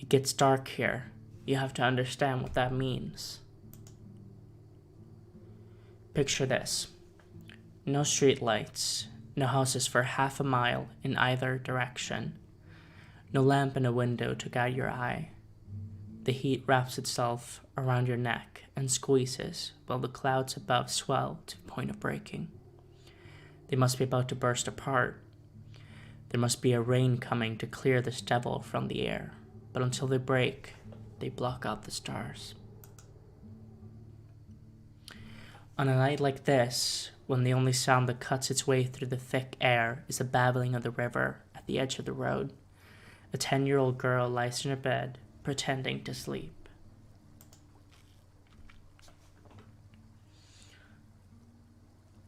It gets dark here. You have to understand what that means. Picture this. No street lights, no houses for half a mile in either direction, no lamp in a window to guide your eye. The heat wraps itself around your neck and squeezes while the clouds above swell to the point of breaking. They must be about to burst apart. There must be a rain coming to clear this devil from the air, but until they break, they block out the stars. On a night like this, when the only sound that cuts its way through the thick air is the babbling of the river at the edge of the road, a 10-year-old girl lies in her bed, pretending to sleep.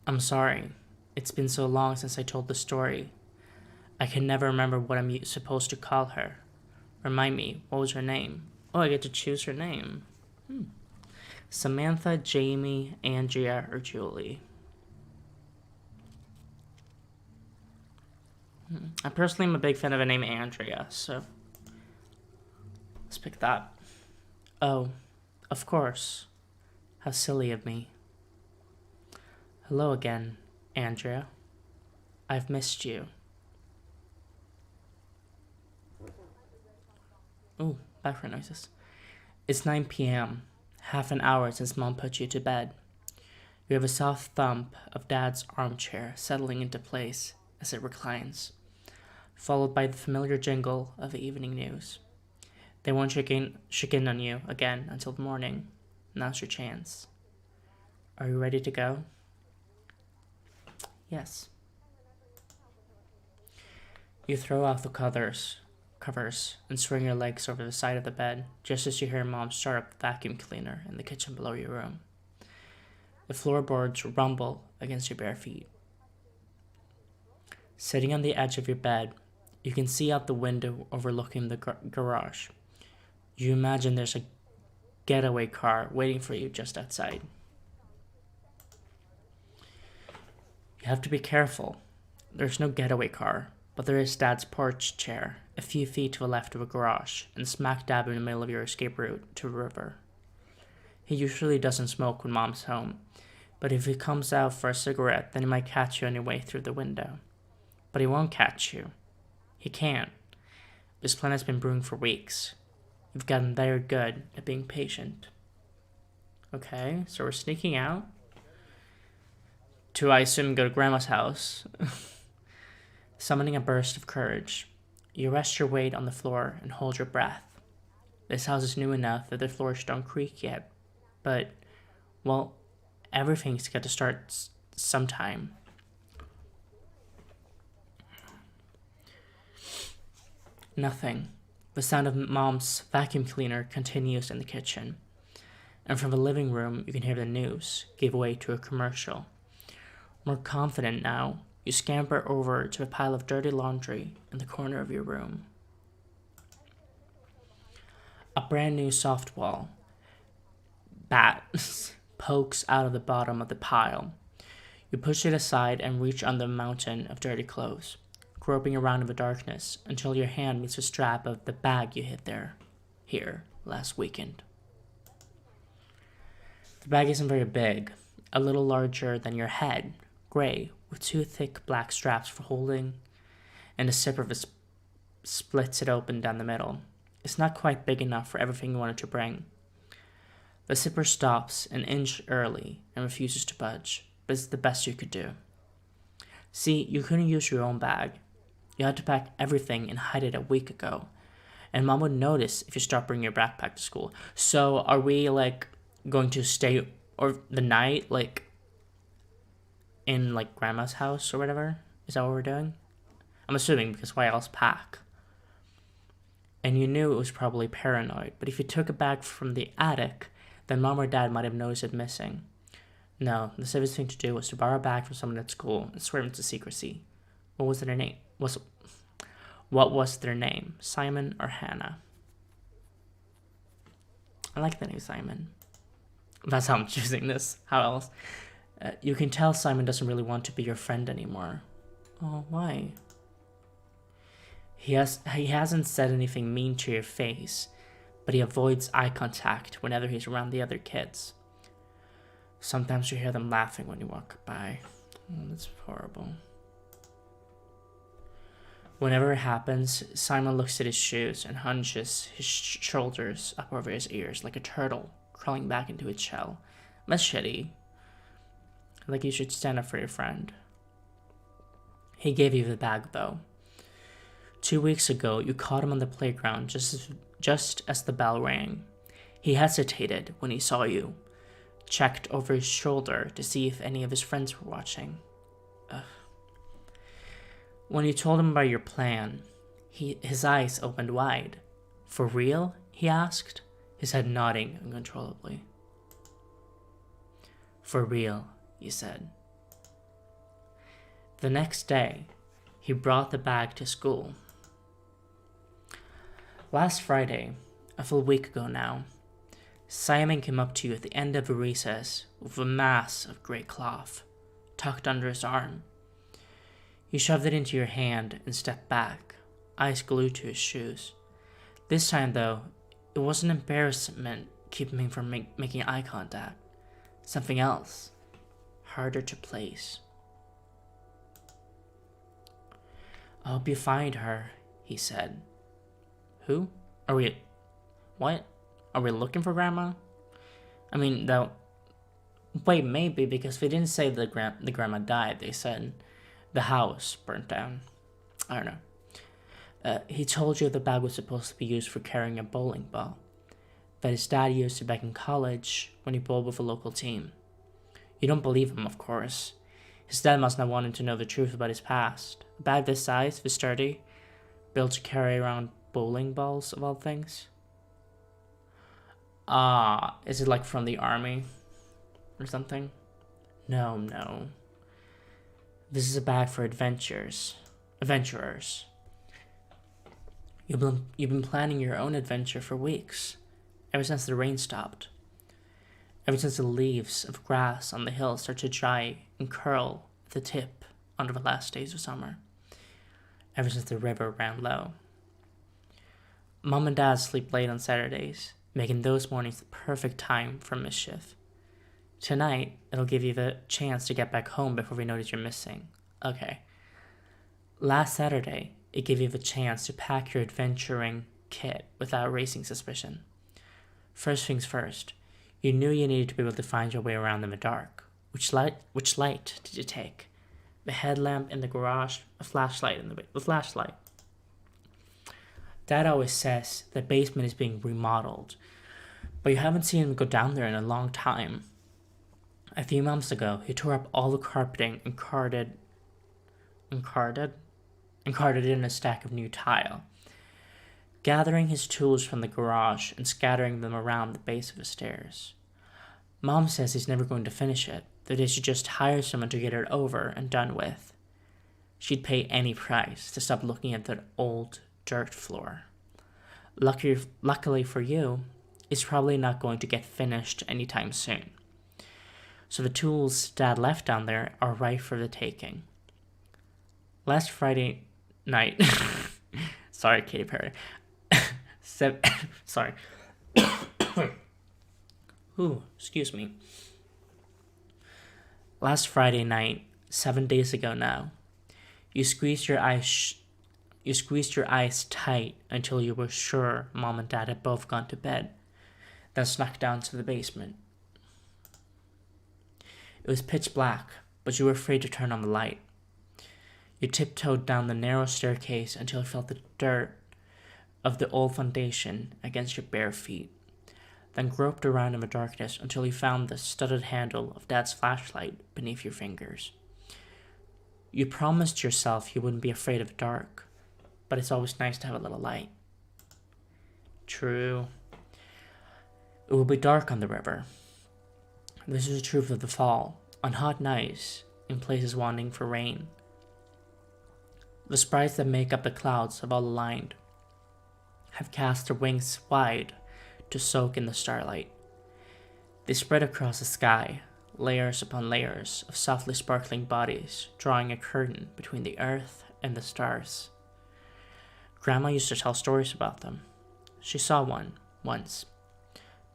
I'm sorry. It's been so long since I told the story. I can never remember what I'm supposed to call her. Remind me, what was her name? Oh, I get to choose her name. Samantha, Jamie, Andrea, or Julie? I personally am a big fan of the name Andrea, so let's pick that. Oh, of course. How silly of me. Hello again, Andrea. I've missed you. Ooh, background noises. It's 9 p.m., half an hour since Mom put you to bed. You have a soft thump of Dad's armchair settling into place as it reclines, followed by the familiar jingle of the evening news. They won't check in on you again until the morning. Now's your chance. Are you ready to go? Yes. You throw off the covers and swing your legs over the side of the bed just as you hear Mom start up the vacuum cleaner in the kitchen below your room. The floorboards rumble against your bare feet. Sitting on the edge of your bed, you can see out the window overlooking the garage. You imagine there's a getaway car waiting for you just outside. You have to be careful. There's no getaway car, but there is Dad's porch chair, a few feet to the left of a garage, and smack dab in the middle of your escape route to a river. He usually doesn't smoke when Mom's home, but if he comes out for a cigarette, then he might catch you on your way through the window. But he won't catch you. He can't. This plan has been brewing for weeks. You've gotten very good at being patient. Okay, so we're sneaking out to, I assume, go to Grandma's house. Summoning a burst of courage, you rest your weight on the floor and hold your breath. This house is new enough that the floors don't creak yet, but, well, everything's got to start sometime. Nothing. The sound of Mom's vacuum cleaner continues in the kitchen, and from the living room you can hear the news give way to a commercial. More confident now, you scamper over to a pile of dirty laundry in the corner of your room. A brand new softball bat pokes out of the bottom of the pile. You push it aside and reach under the mountain of dirty clothes, groping around in the darkness until your hand meets the strap of the bag you hid here last weekend. The bag isn't very big, a little larger than your head, gray, with two thick black straps for holding, and a zipper that splits it open down the middle. It's not quite big enough for everything you wanted to bring. The zipper stops an inch early and refuses to budge, but it's the best you could do. See, you couldn't use your own bag. You had to pack everything and hide it a week ago, and Mom would notice if you stopped bringing your backpack to school. So are we, going to stay or the night, in, Grandma's house or whatever? Is that what we're doing? I'm assuming, because why else pack? And you knew it was probably paranoid, but if you took a bag from the attic, then Mom or Dad might have noticed it missing. No, the safest thing to do was to borrow a bag from someone at school and swear into secrecy. What was their name? What was their name? Simon or Hannah? I like the name Simon. That's how I'm choosing this. How else? You can tell Simon doesn't really want to be your friend anymore. Oh, why? He hasn't said anything mean to your face, but he avoids eye contact whenever he's around the other kids. Sometimes you hear them laughing when you walk by. Oh, that's horrible. Whenever it happens, Simon looks at his shoes and hunches his shoulders up over his ears like a turtle crawling back into its shell. That's shitty. Like you should stand up for your friend. He gave you the bag, though. 2 weeks ago, you caught him on the playground just as the bell rang. He hesitated when he saw you, checked over his shoulder to see if any of his friends were watching. Ugh. When you told him about your plan, his eyes opened wide. For real? He asked, his head nodding uncontrollably. For real, you said. The next day, he brought the bag to school. Last Friday, a full week ago now, Simon came up to you at the end of a recess with a mass of grey cloth tucked under his arm. You shoved it into your hand and stepped back, eyes glued to his shoes. This time, though, it wasn't embarrassment keeping him from making eye contact. Something else, harder to place. I hope you find her, he said. Who? What? Are we looking for Grandma? I mean, though, wait, maybe, because they didn't say the grandma died. They said the house burnt down. I don't know. He told you the bag was supposed to be used for carrying a bowling ball, that his dad used it back in college when he bowled with a local team. You don't believe him, of course. His dad must not want him to know the truth about his past. A bag this size, this sturdy, built to carry around bowling balls of all things. Is it like from the army or something? No. This is a bag for adventurers. You've been planning your own adventure for weeks, ever since the rain stopped. Ever since the leaves of grass on the hill start to dry and curl at the tip under the last days of summer. Ever since the river ran low. Mom and Dad sleep late on Saturdays, making those mornings the perfect time for mischief. Tonight, it'll give you the chance to get back home before we notice you're missing. Okay. Last Saturday, it gave you the chance to pack your adventuring kit without raising suspicion. First things first, you knew you needed to be able to find your way around in the dark. Which light did you take? The headlamp in the garage, a flashlight the flashlight. Dad always says the basement is being remodeled, but you haven't seen him go down there in a long time. A few months ago, he tore up all the carpeting and carted in a stack of new tile, gathering his tools from the garage and scattering them around the base of the stairs. Mom says he's never going to finish it, that he should just hire someone to get it over and done with. She'd pay any price to stop looking at that old dirt floor. Luckily for you, it's probably not going to get finished anytime soon. So the tools Dad left down there are right for the taking. Last Friday night, sorry, Katy Perry. Sorry. Ooh, excuse me. Last Friday night, 7 days ago now, you squeezed your eyes tight until you were sure Mom and Dad had both gone to bed, then snuck down to the basement. It was pitch black, but you were afraid to turn on the light. You tiptoed down the narrow staircase until you felt the dirt of the old foundation against your bare feet, then groped around in the darkness until you found the studded handle of Dad's flashlight beneath your fingers. You promised yourself you wouldn't be afraid of the dark, but it's always nice to have a little light. True. It will be dark on the river. This is the truth of the fall, on hot nights, in places wanting for rain. The sprites that make up the clouds have all aligned, have cast their wings wide to soak in the starlight. They spread across the sky, layers upon layers of softly sparkling bodies, drawing a curtain between the earth and the stars. Grandma used to tell stories about them. She saw one, once,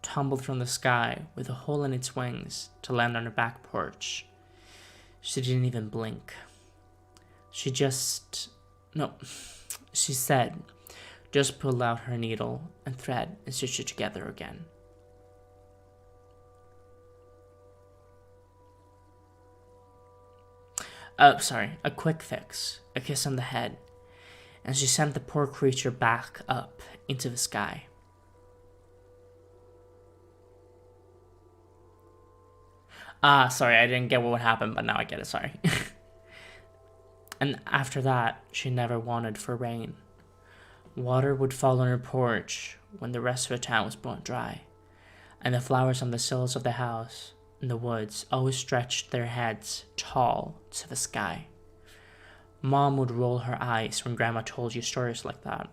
tumbled from the sky with a hole in its wings to land on her back porch. She didn't even blink. She said, just pulled out her needle and thread and stitched it together again. Oh, sorry, a quick fix, a kiss on the head, and she sent the poor creature back up into the sky. Sorry, I didn't get what would happen, but now I get it, sorry. And after that, she never wanted for rain. Water would fall on her porch when the rest of the town was bone dry, and the flowers on the sills of the house in the woods always stretched their heads tall to the sky. Mom would roll her eyes when Grandma told you stories like that.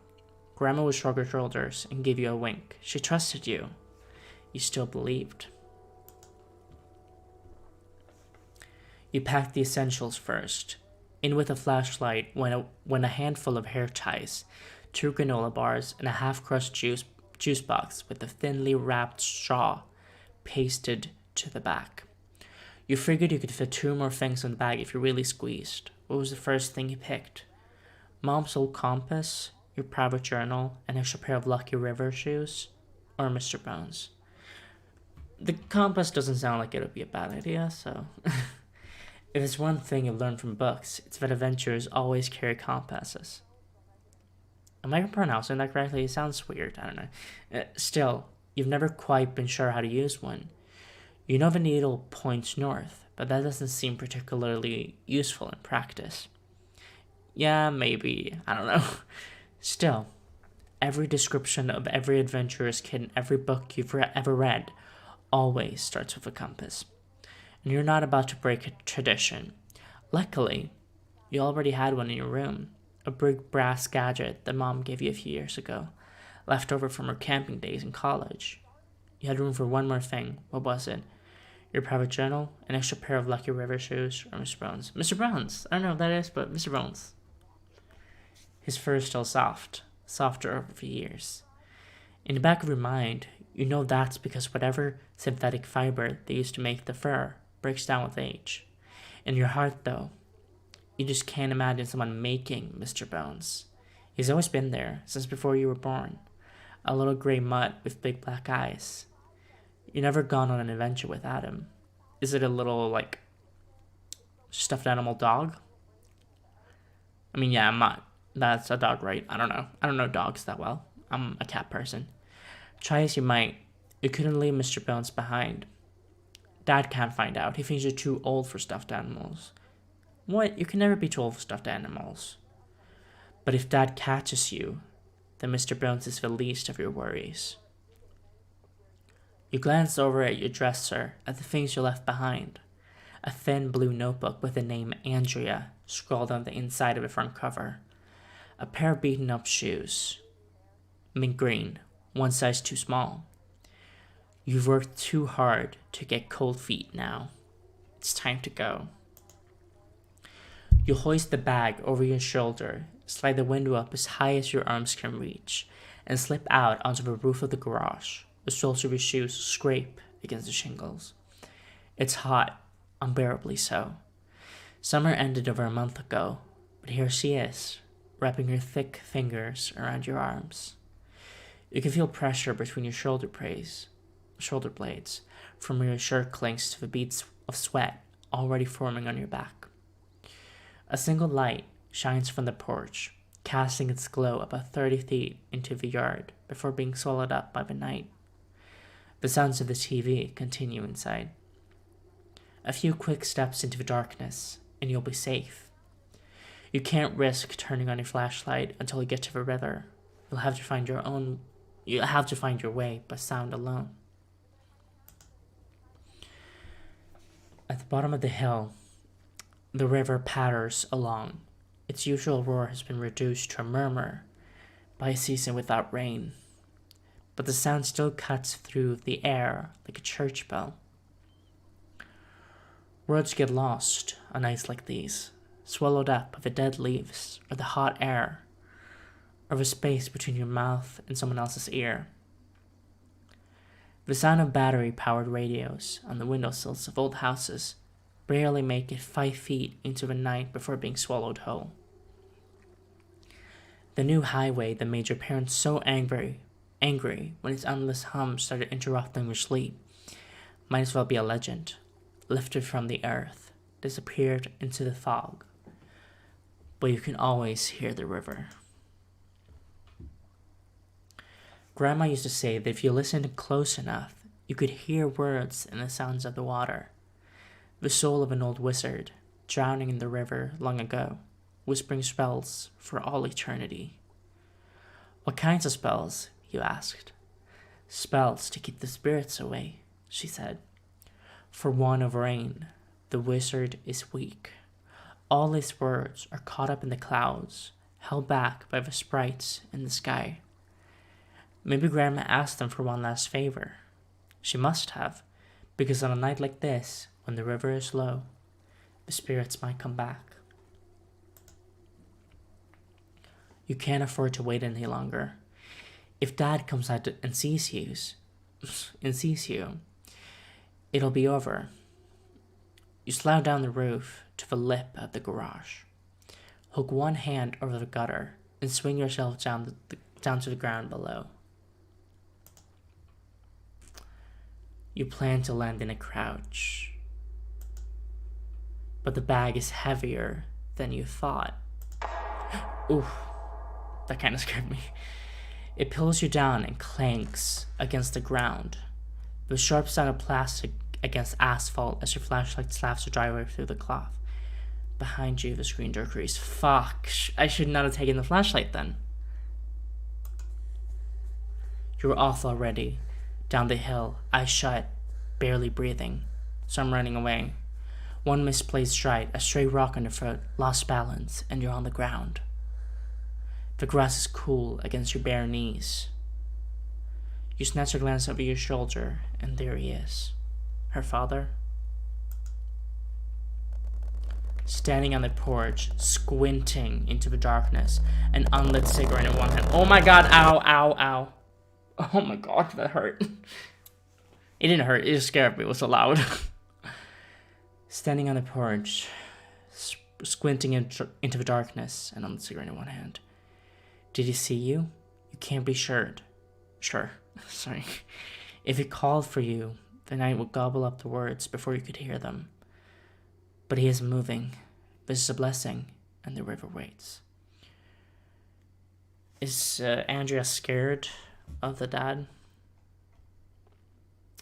Grandma would shrug her shoulders and give you a wink. She trusted you. You still believed. You packed the essentials first. In with a flashlight when a handful of hair ties, 2 granola bars, and a half-crushed juice box with a thinly wrapped straw pasted to the back. You figured you could fit 2 more things in the bag if you really squeezed. What was the first thing you picked? Mom's old compass, your private journal, an extra pair of Lucky River shoes, or Mr. Bones? The compass doesn't sound like it would be a bad idea, so... If it's one thing you've learned from books, it's that adventurers always carry compasses. Am I pronouncing that correctly? It sounds weird, I don't know. Still, you've never quite been sure how to use one. You know the needle points north, but that doesn't seem particularly useful in practice. Yeah, maybe, I don't know. Still, every description of every adventurer's kit in every book you've ever read always starts with a compass. And you're not about to break a tradition. Luckily, you already had one in your room, a big brass gadget that Mom gave you a few years ago, left over from her camping days in college. You had room for one more thing. What was it? Your private journal, an extra pair of Lucky River shoes, or Mr. Bones? Mr. Bones! I don't know what that is, but Mr. Bones. His fur is still softer over the years. In the back of your mind, you know that's because whatever synthetic fiber they used to make the fur breaks down with age. In your heart, though, you just can't imagine someone making Mr. Bones. He's always been there, since before you were born. A little gray mutt with big black eyes. You've never gone on an adventure without him. Is it a little, stuffed animal dog? I mean, yeah, a mutt. That's a dog, right? I don't know. I don't know dogs that well. I'm a cat person. Try as you might, you couldn't leave Mr. Bones behind. Dad can't find out. He thinks you're too old for stuffed animals. What? You can never be too old for stuffed animals. But if Dad catches you, then Mr. Bones is the least of your worries. You glance over at your dresser, at the things you left behind. A thin blue notebook with the name Andrea scrawled on the inside of the front cover. A pair of beaten-up shoes. Mint green, one size too small. You've worked too hard to get cold feet now. It's time to go. You hoist the bag over your shoulder, slide the window up as high as your arms can reach, and slip out onto the roof of the garage. The soles of your shoes scrape against the shingles. It's hot, unbearably so. Summer ended over a month ago, but here she is, wrapping her thick fingers around your arms. You can feel pressure between your shoulder blades, from where your shirt clings to the beads of sweat already forming on your back. A single light shines from the porch, casting its glow about 30 feet into the yard before being swallowed up by the night. The sounds of the TV continue inside. A few quick steps into the darkness, and you'll be safe. You can't risk turning on your flashlight until you get to the river. You'll have to find your way by sound alone. At the bottom of the hill, the river patters along. Its usual roar has been reduced to a murmur by a season without rain, but the sound still cuts through the air like a church bell. Words get lost on nights like these, swallowed up by the dead leaves or the hot air, or a space between your mouth and someone else's ear. The sound of battery-powered radios on the windowsills of old houses barely make it 5 feet into the night before being swallowed whole. The new highway that made your parents so angry when its endless hum started interrupting your sleep might as well be a legend, lifted from the earth, disappeared into the fog. But you can always hear the river. Grandma used to say that if you listened close enough, you could hear words in the sounds of the water. The soul of an old wizard, drowning in the river long ago, whispering spells for all eternity. What kinds of spells? You asked. Spells to keep the spirits away, she said. For want of rain, the wizard is weak. All his words are caught up in the clouds, held back by the sprites in the sky. Maybe Grandma asked them for one last favor. She must have, because on a night like this, when the river is low, the spirits might come back. You can't afford to wait any longer. If Dad comes out and sees you, it'll be over. You slide down the roof to the lip of the garage. Hook one hand over the gutter and swing yourself down to the ground below. You plan to land in a crouch, but the bag is heavier than you thought. Ooh, that kind of scared me. It pulls you down and clanks against the ground. The sharp sound of plastic against asphalt as your flashlight slaps the driveway through the cloth. Behind you, the screen door creaks. Fuck, I should not have taken the flashlight then. You're off already, down the hill, eyes shut, barely breathing. So I'm running away. One misplaced stride, a stray rock underfoot, lost balance, and you're on the ground. The grass is cool against your bare knees. You snatch a glance over your shoulder, and there he is. Her father? Standing on the porch, squinting into the darkness, an unlit cigarette in one hand. Oh my god, ow, ow, ow. Oh my god, that hurt. It didn't hurt, it just scared me, it was so loud. Standing on the porch, squinting into the darkness, and on the cigarette in one hand. Did he see you? You can't be sure. Sorry. If he called for you, the night would gobble up the words before you could hear them. But he isn't moving. This is a blessing, and the river waits. Is Andrea scared of the dad?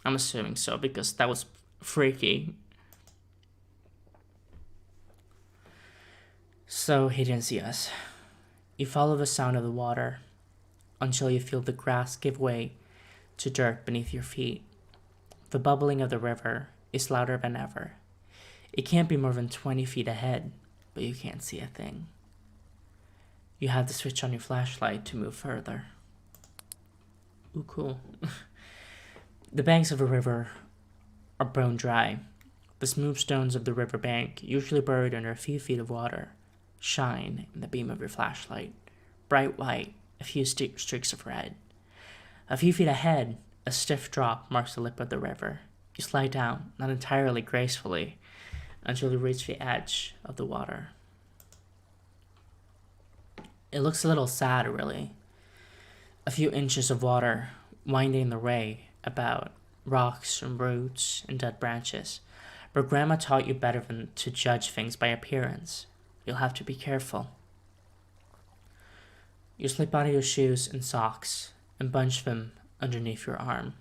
I'm assuming so, because that was freaky. So he didn't see us. You follow the sound of the water until you feel the grass give way to dirt beneath your feet. The bubbling of the river is louder than ever. It can't be more than 20 feet ahead, but you can't see a thing. You have to switch on your flashlight to move further. Ooh, cool. The banks of a river are bone dry. The smooth stones of the river bank, usually buried under a few feet of water, shine in the beam of your flashlight. Bright white, a few streaks of red. A few feet ahead, a stiff drop marks the lip of the river. You slide down, not entirely gracefully, until you reach the edge of the water. It looks a little sad, really. A few inches of water winding the way about rocks and roots and dead branches. But Grandma taught you better than to judge things by appearance. You'll have to be careful. You slip out of your shoes and socks and bunch them underneath your arm.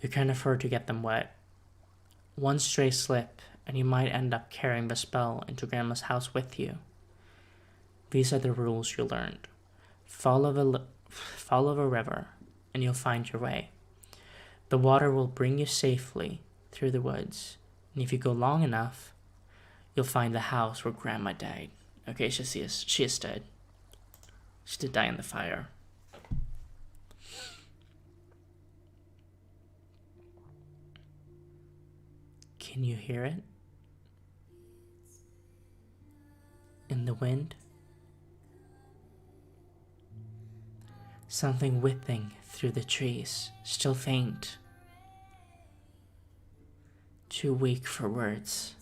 You can't afford to get them wet. One stray slip and you might end up carrying the spell into Grandma's house with you. These are the rules you learned. Follow the river and you'll find your way. The water will bring you safely through the woods, and if you go long enough, you'll find the house where Grandma died. Okay, she is dead. She did die in the fire. Can you hear it? In the wind? Something whipping through the trees, still faint, too weak for words.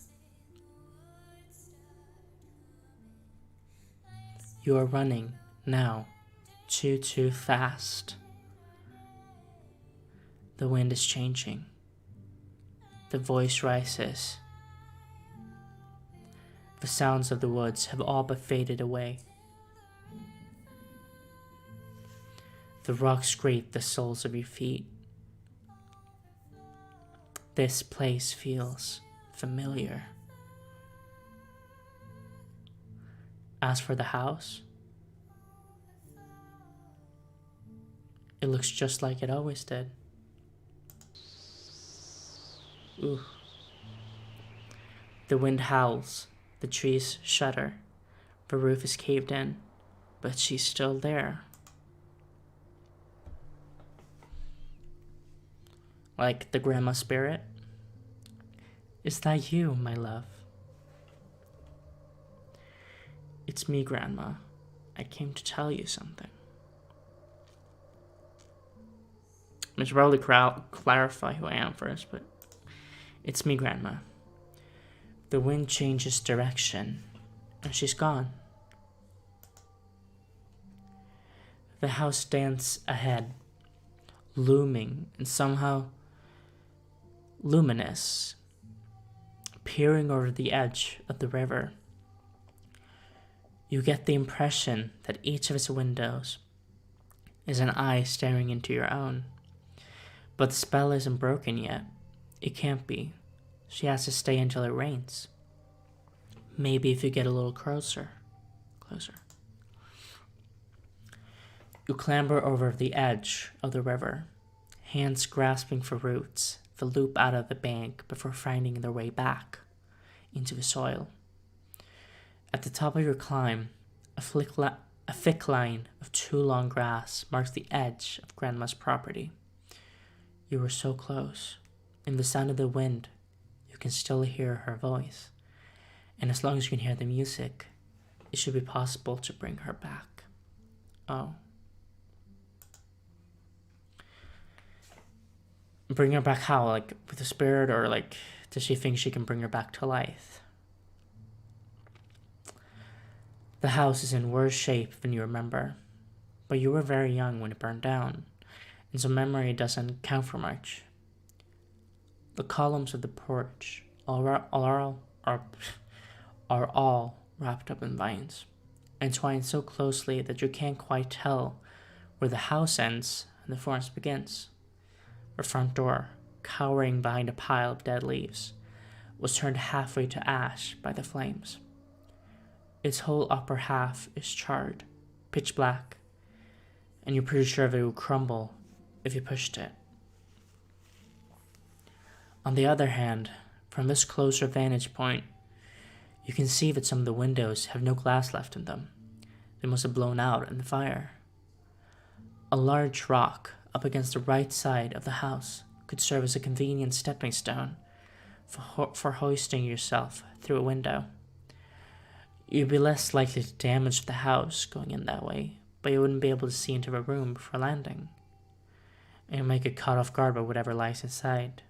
You are running now, too fast. The wind is changing. The voice rises. The sounds of the woods have all but faded away. The rocks scrape the soles of your feet. This place feels familiar. As for the house, it looks just like it always did. Ooh. The wind howls, the trees shudder, the roof is caved in, but she's still there. Like the grandma spirit. Is that you, my love? It's me, Grandma. I came to tell you something. I should probably clarify who I am first, but it's me, Grandma. The wind changes direction, and she's gone. The house stands ahead, looming and somehow luminous, peering over the edge of the river. You get the impression that each of its windows is an eye staring into your own. But the spell isn't broken yet. It can't be. She has to stay until it rains. Maybe if you get a little closer. You clamber over the edge of the river, hands grasping for roots, the loop out of the bank before finding their way back into the soil. At the top of your climb, a thick line of too long grass marks the edge of Grandma's property. You were so close. In the sound of the wind, you can still hear her voice. And as long as you can hear the music, it should be possible to bring her back. Oh. Bring her back how? Like with a spirit, or like does she think she can bring her back to life? The house is in worse shape than you remember, but you were very young when it burned down, and so memory doesn't count for much. The columns of the porch are all wrapped up in vines, entwined so closely that you can't quite tell where the house ends and the forest begins. Her front door, cowering behind a pile of dead leaves, was turned halfway to ash by the flames. Its whole upper half is charred, pitch black, and you're pretty sure that it would crumble if you pushed it. On the other hand, from this closer vantage point, you can see that some of the windows have no glass left in them. They must have blown out in the fire. A large rock up against the right side of the house could serve as a convenient stepping stone for hoisting yourself through a window. You'd be less likely to damage the house going in that way, but you wouldn't be able to see into the room before landing. And you might get caught off guard by whatever lies inside.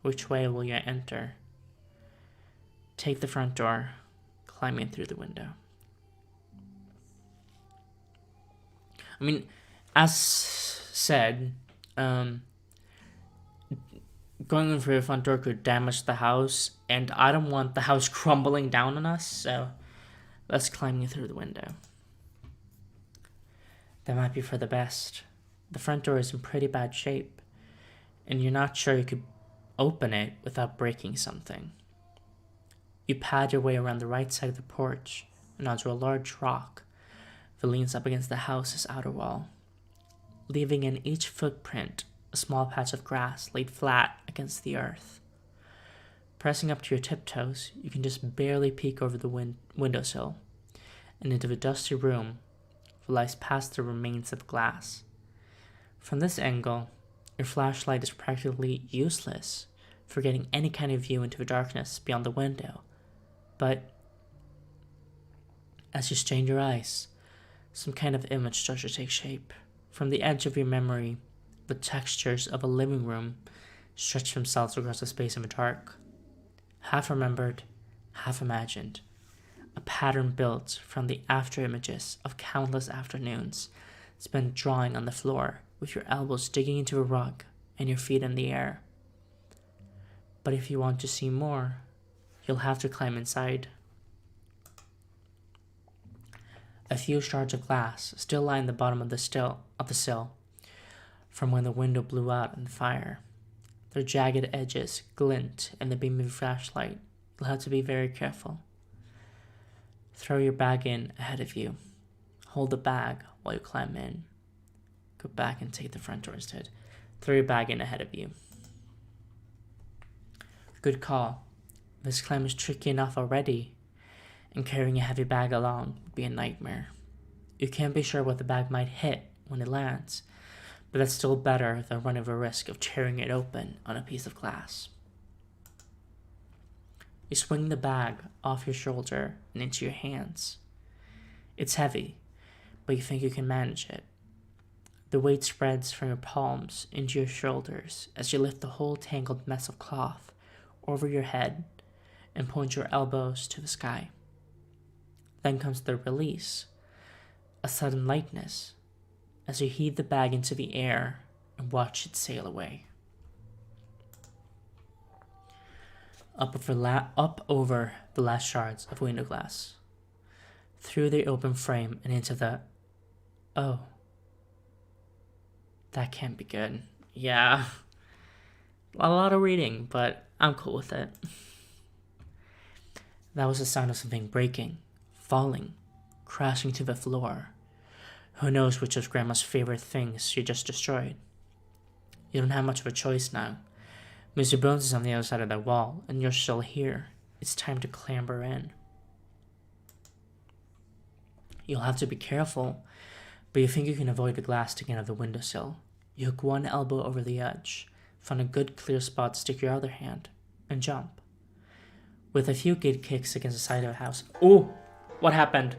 Which way will you enter? Take the front door, climb in through the window. I mean, as said, going in through the front door could damage the house, and I don't want the house crumbling down on us, so let's climb in through the window. That might be for the best. The front door is in pretty bad shape, and you're not sure you could open it without breaking something. You pad your way around the right side of the porch and onto a large rock that leans up against the house's outer wall, leaving in each footprint a small patch of grass laid flat against the earth. Pressing up to your tiptoes, you can just barely peek over the windowsill and into the dusty room that lies past the remains of glass. From this angle, your flashlight is practically useless for getting any kind of view into the darkness beyond the window, but as you strain your eyes, some kind of image starts to take shape. From the edge of your memory, the textures of a living room stretch themselves across the space of a dark. Half remembered, half imagined. A pattern built from the after images of countless afternoons spent drawing on the floor with your elbows digging into a rug and your feet in the air. But if you want to see more, you'll have to climb inside. A few shards of glass still line the bottom of the sill from when the window blew out in the fire. Their jagged edges glint in the beam of your flashlight. You'll have to be very careful. Throw your bag in ahead of you. Hold the bag while you climb in. Go back and take the front door instead. Throw your bag in ahead of you. Good call. This climb is tricky enough already, and carrying a heavy bag along would be a nightmare. You can't be sure what the bag might hit when it lands, but that's still better than running the risk of tearing it open on a piece of glass. You swing the bag off your shoulder and into your hands. It's heavy, but you think you can manage it. The weight spreads from your palms into your shoulders as you lift the whole tangled mess of cloth over your head and point your elbows to the sky. Then comes the release, a sudden lightness, as you heave the bag into the air and watch it sail away. Up over the last shards of window glass, through the open frame and into the, oh, that can't be good. Yeah, a lot of reading, but I'm cool with it. That was the sound of something breaking, falling, crashing to the floor. Who knows which of Grandma's favorite things she just destroyed? You don't have much of a choice now. Mr. Bones is on the other side of that wall, and you're still here. It's time to clamber in. You'll have to be careful, but you think you can avoid the glass sticking out of the windowsill. You hook one elbow over the edge, find a good clear spot, stick your other hand, and jump. With a few good kicks against the side of the house. Ooh! What happened?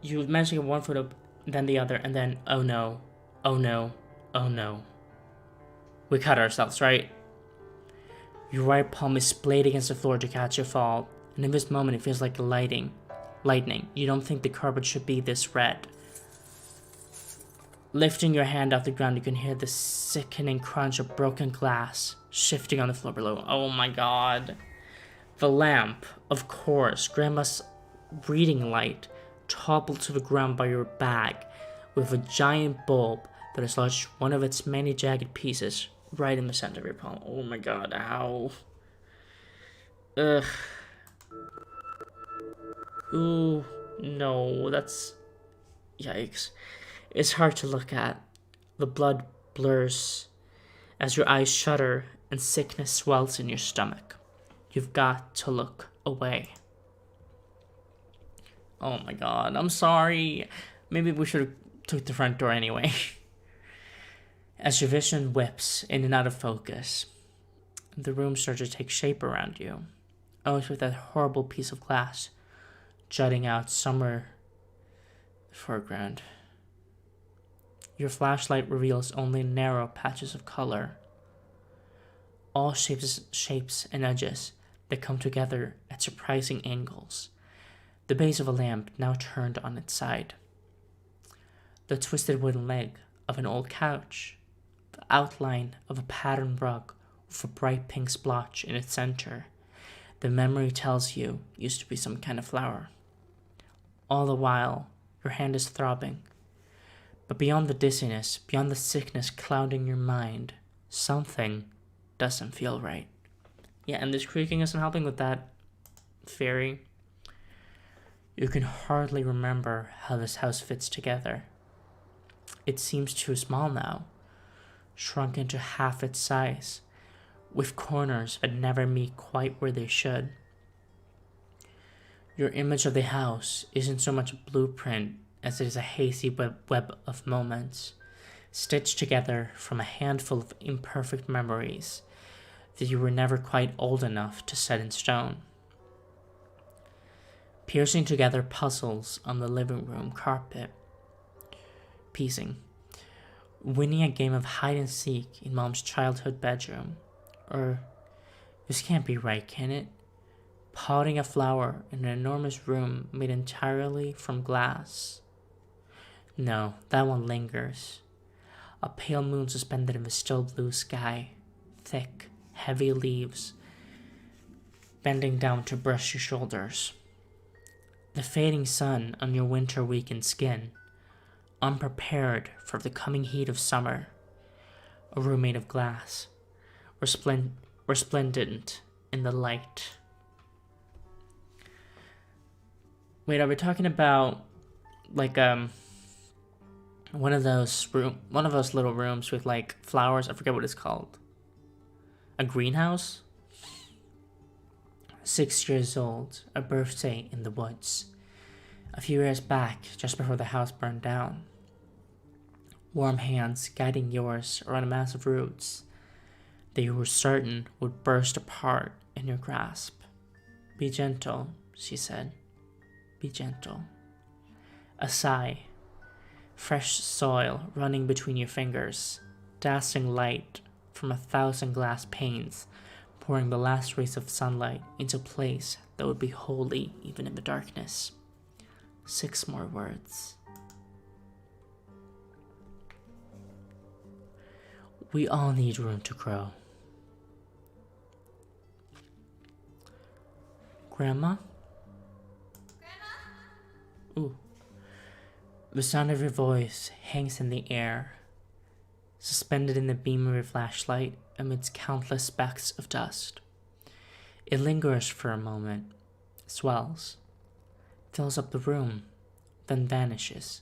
You managed to get one foot up, then the other, and then, oh no, oh no, oh no. We cut ourselves, right? Your right palm is splayed against the floor to catch your fall, and in this moment it feels like lightning. You don't think the carpet should be this red. Lifting your hand off the ground, you can hear the sickening crunch of broken glass shifting on the floor below. Oh my god. The lamp, of course, Grandma's reading light, toppled to the ground by your bag, with a giant bulb that has lodged one of its many jagged pieces right in the center of your palm. Oh my god, ow. Ugh. Ooh, no, that's... Yikes. It's hard to look at. The blood blurs as your eyes shudder and sickness swells in your stomach. You've got to look away. Oh my god, I'm sorry. Maybe we should have took the front door anyway. As your vision whips in and out of focus, the room starts to take shape around you. Always with that horrible piece of glass jutting out somewhere in the foreground. Your flashlight reveals only narrow patches of color. All shapes and edges that come together at surprising angles. The base of a lamp now turned on its side. The twisted wooden leg of an old couch. The outline of a patterned rug with a bright pink splotch in its center. The memory tells you used to be some kind of flower. All the while, your hand is throbbing. But beyond the dizziness, beyond the sickness clouding your mind, something doesn't feel right. Yeah, and this creaking isn't helping with that theory. You can hardly remember how this house fits together. It seems too small now, shrunk into half its size, with corners that never meet quite where they should. Your image of the house isn't so much a blueprint as it is a hazy web of moments, stitched together from a handful of imperfect memories that you were never quite old enough to set in stone. Piercing together puzzles on the living room carpet, piecing. Winning a game of hide and seek in mom's childhood bedroom. Or, this can't be right, can it? Potting a flower in an enormous room made entirely from glass. No, that one lingers. A pale moon suspended in the still blue sky. Thick, heavy leaves bending down to brush your shoulders. The fading sun on your winter-weakened skin, unprepared for the coming heat of summer. A room made of glass, resplendent in the light. Wait, are we talking about like one of those little rooms with like flowers? I forget what it's called. A greenhouse? 6 years old, a birthday in the woods. A few years back, just before the house burned down. Warm hands guiding yours around a mass of roots that you were certain would burst apart in your grasp. Be gentle, she said. Be gentle. A sigh. Fresh soil running between your fingers. Dazzling light from 1,000 glass panes, pouring the last rays of sunlight into a place that would be holy even in the darkness. 6 more words. We all need room to grow. Grandma? Ooh. The sound of your voice hangs in the air, suspended in the beam of your flashlight amidst countless specks of dust. It lingers for a moment, swells, fills up the room, then vanishes,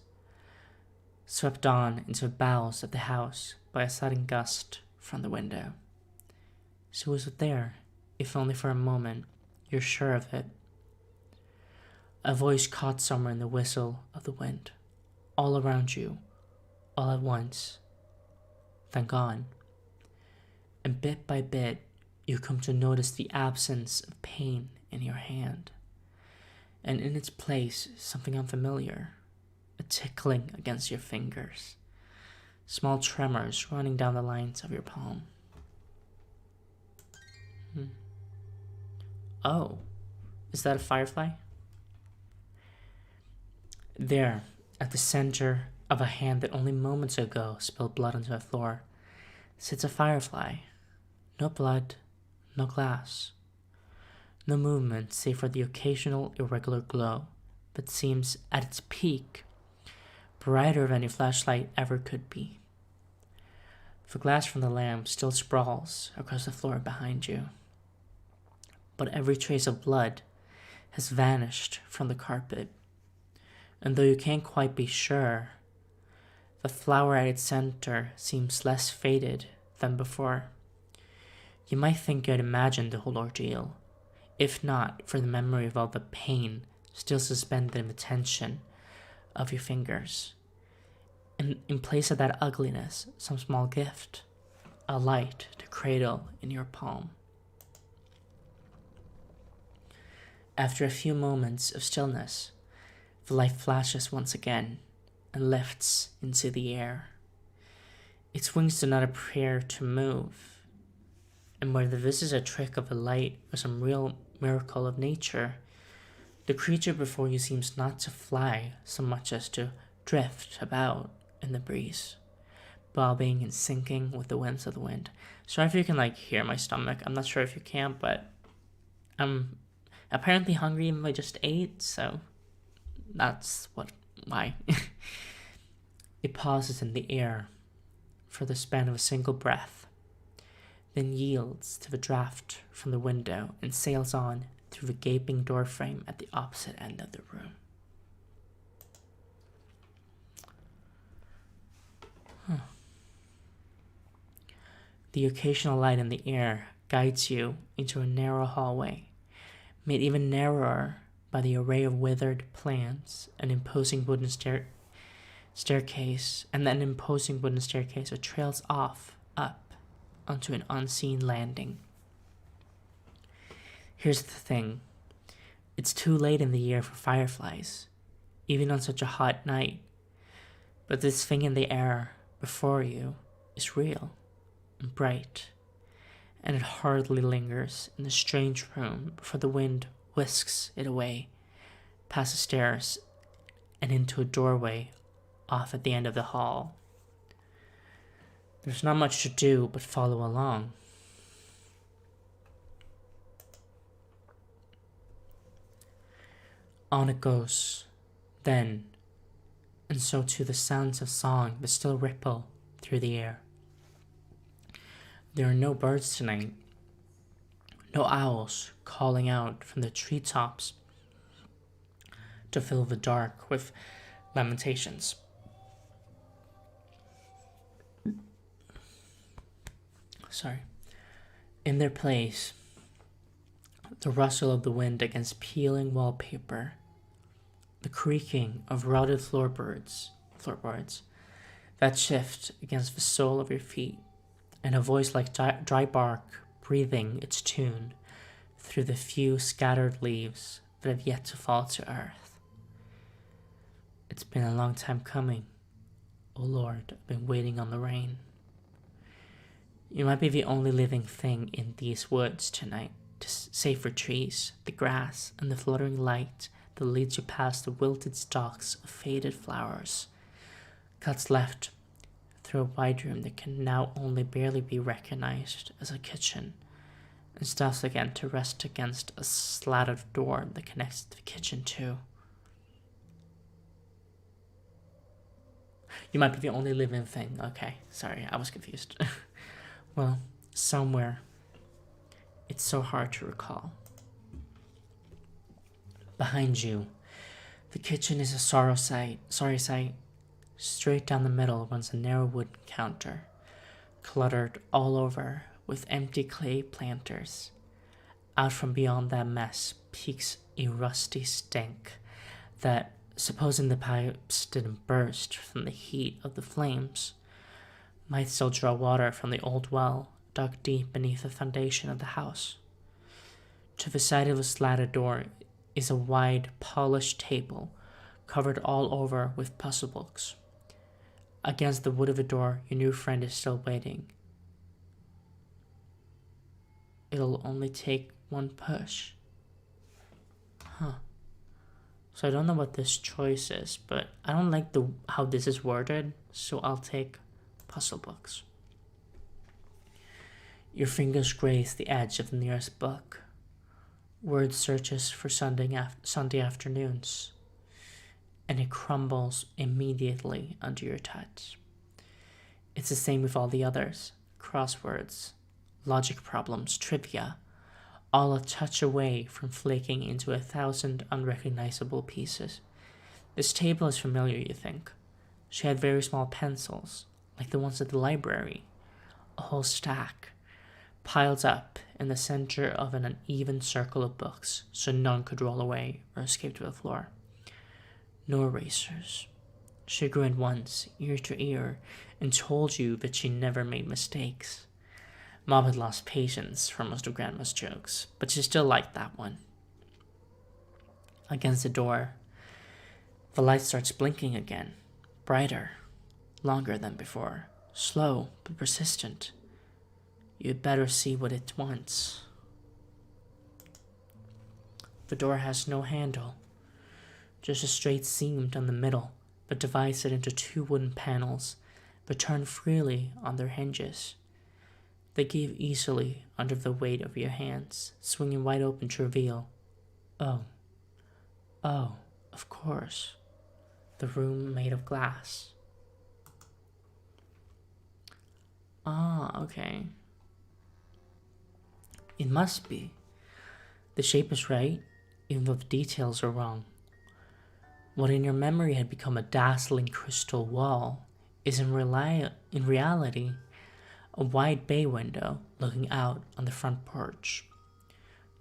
swept on into the bowels of the house by a sudden gust from the window. She was there, if only for a moment, you're sure of it. A voice caught somewhere in the whistle of the wind, all around you, all at once, then gone. And bit by bit, you come to notice the absence of pain in your hand, and in its place, something unfamiliar, a tickling against your fingers, small tremors running down the lines of your palm. Oh, is that a firefly? There, at the center of a hand that only moments ago spilled blood onto the floor, sits a firefly. No blood, no glass. No movement save for the occasional irregular glow that seems at its peak brighter than your flashlight ever could be. The glass from the lamp still sprawls across the floor behind you, but every trace of blood has vanished from the carpet, and though you can't quite be sure, the flower at its center seems less faded than before. You might think you had imagined the whole ordeal, if not for the memory of all the pain still suspended in the tension of your fingers. And in place of that ugliness, some small gift, a light to cradle in your palm. After a few moments of stillness, the light flashes once again and lifts into the air. Its wings do not appear to move, and whether this is a trick of the light or some real miracle of nature, the creature before you seems not to fly so much as to drift about in the breeze, bobbing and sinking with the winds of the wind. Sorry if you can hear my stomach. I'm not sure if you can, but I'm apparently hungry and I just ate, so that's why. It pauses in the air for the span of a single breath, then yields to the draft from the window and sails on through the gaping doorframe at the opposite end of the room. The occasional light in the air guides you into a narrow hallway, made even narrower by the array of withered plants, an imposing wooden staircase, and then an imposing wooden staircase that trails off up onto an unseen landing. Here's the thing. It's too late in the year for fireflies, even on such a hot night. But this thing in the air before you is real and bright, and it hardly lingers in the strange room before the wind whisks it away, past the stairs and into a doorway off at the end of the hall. There's not much to do but follow along. On it goes, then, and so too the sounds of song that still ripple through the air. There are no birds tonight, no owls calling out from the treetops to fill the dark with lamentations. In their place, the rustle of the wind against peeling wallpaper, the creaking of rotted floorboards that shift against the sole of your feet, and a voice like dry bark breathing its tune through the few scattered leaves that have yet to fall to earth. It's been a long time coming. Oh Lord, I've been waiting on the rain. You might be the only living thing in these woods tonight, save for trees, the grass, and the fluttering light that leads you past the wilted stalks of faded flowers, cuts left through a wide room that can now only barely be recognized as a kitchen, and stops again to rest against a slatted door that connects the kitchen too. You might be the only living thing. Okay, sorry, I was confused. Well, somewhere. It's so hard to recall. Behind you, the kitchen is a sorry sight. Straight down the middle runs a narrow wooden counter, cluttered all over with empty clay planters. Out from beyond that mess peeks a rusty stink that, supposing the pipes didn't burst from the heat of the flames, might still draw water from the old well dug deep beneath the foundation of the house. To the side of the slatted door is a wide, polished table covered all over with puzzle books. Against the wood of the door, your new friend is still waiting. It'll only take one push. So I don't know what this choice is, but I don't like how this is worded, so I'll take puzzle books. Your fingers graze the edge of the nearest book. Word searches for Sunday afternoons, and it crumbles immediately under your touch. It's the same with all the others: crosswords, logic problems, trivia, all a touch away from flaking into 1,000 unrecognizable pieces. This table is familiar, you think. She had very small pencils, like the ones at the library, a whole stack, piled up in the center of an uneven circle of books so none could roll away or escape to the floor. No erasers. She grinned once, ear to ear, and told you that she never made mistakes. Mom had lost patience for most of Grandma's jokes, but she still liked that one. Against the door, the light starts blinking again, brighter, longer than before, slow but persistent. You'd better see what it wants. The door has no handle, just a straight seam down the middle that divides it into 2 wooden panels that turn freely on their hinges. They give easily under the weight of your hands, swinging wide open to reveal, oh, of course, the room made of glass. Ah, okay. It must be. The shape is right, even though the details are wrong. What in your memory had become a dazzling crystal wall is in reality a wide bay window looking out on the front porch.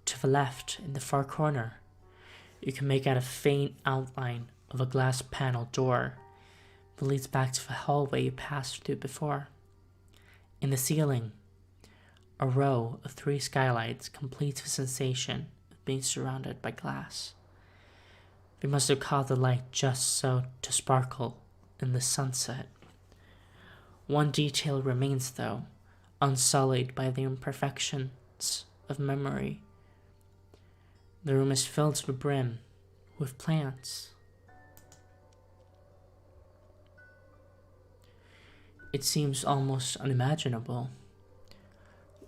To the left, in the far corner, you can make out a faint outline of a glass panel door that leads back to the hallway you passed through before. In the ceiling, a row of 3 skylights completes the sensation of being surrounded by glass. They must have caught the light just so to sparkle in the sunset. One detail remains, though, unsullied by the imperfections of memory. The room is filled to the brim with plants. It seems almost unimaginable,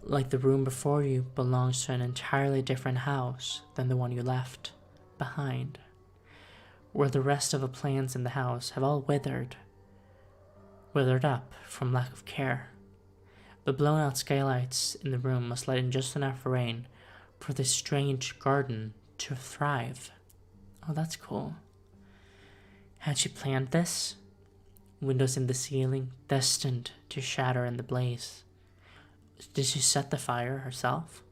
like the room before you belongs to an entirely different house than the one you left behind, where the rest of the plants in the house have all withered up from lack of care. The blown out skylights in the room must let in just enough rain for this strange garden to thrive. Oh, that's cool. Had she planned this? Windows in the ceiling, destined to shatter in the blaze. Did she set the fire herself?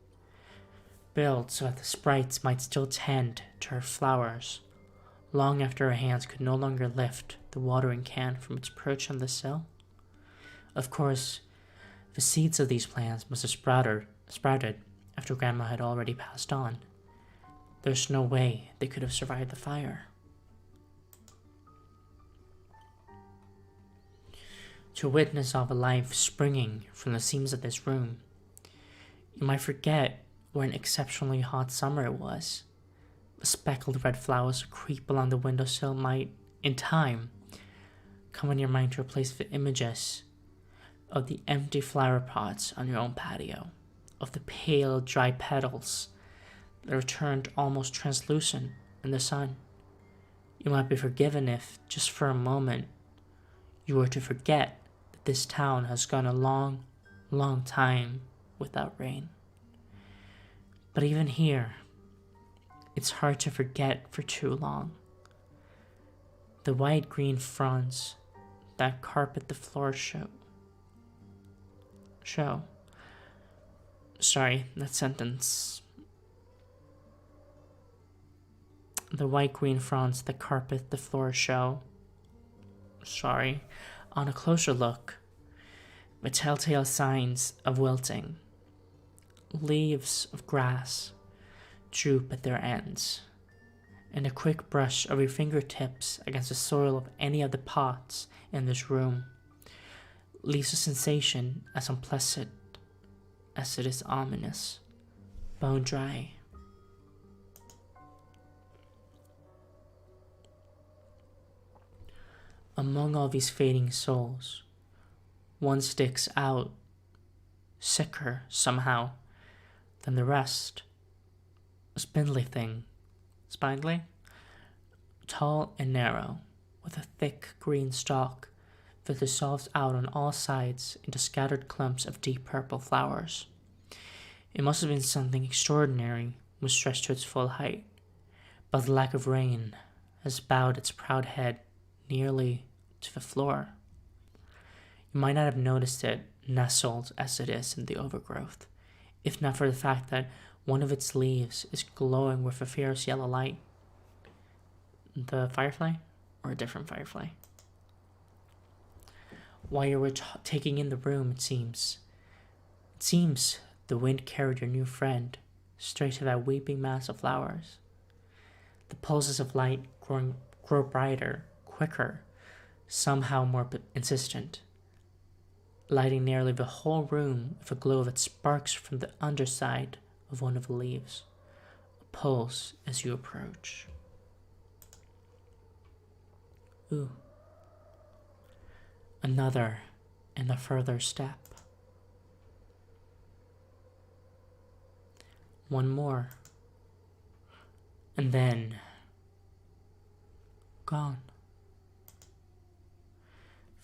Built so that the sprites might still tend to her flowers, long after her hands could no longer lift the watering can from its perch on the sill? Of course, the seeds of these plants must have sprouted after Grandma had already passed on. There's no way they could have survived the fire. To witness all the life springing from the seams of this room, you might forget what an exceptionally hot summer it was. The speckled red flowers creep along the windowsill might, in time, come in your mind to replace the images of the empty flower pots on your own patio, of the pale, dry petals that are turned almost translucent in the sun. You might be forgiven if, just for a moment, you were to forget that this town has gone a long, long time without rain. But even here, it's hard to forget for too long. The white-green fronds that carpet the floor show. Sorry, that sentence. The white-green fronds that carpet the floor show. Sorry. On a closer look, the telltale signs of wilting. Leaves of grass droop at their ends, and a quick brush of your fingertips against the soil of any of the pots in this room leaves a sensation as unpleasant as it is ominous. Bone dry. Among all these fading souls, one sticks out, sicker somehow than the rest. A spindly thing. Spindly? Tall and narrow, with a thick green stalk that dissolves out on all sides into scattered clumps of deep purple flowers. It must have been something extraordinary when stretched to its full height, but the lack of rain has bowed its proud head nearly to the floor. You might not have noticed it, nestled as it is in the overgrowth, if not for the fact that one of its leaves is glowing with a fierce yellow light. The firefly? Or a different firefly? While you were taking in the room, it seems the wind carried your new friend straight to that weeping mass of flowers. The pulses of light grow brighter, quicker, somehow more insistent, lighting nearly the whole room with a glow that sparks from the underside of one of the leaves, a pulse as you approach. Ooh. Another and a further step. One more. And then gone.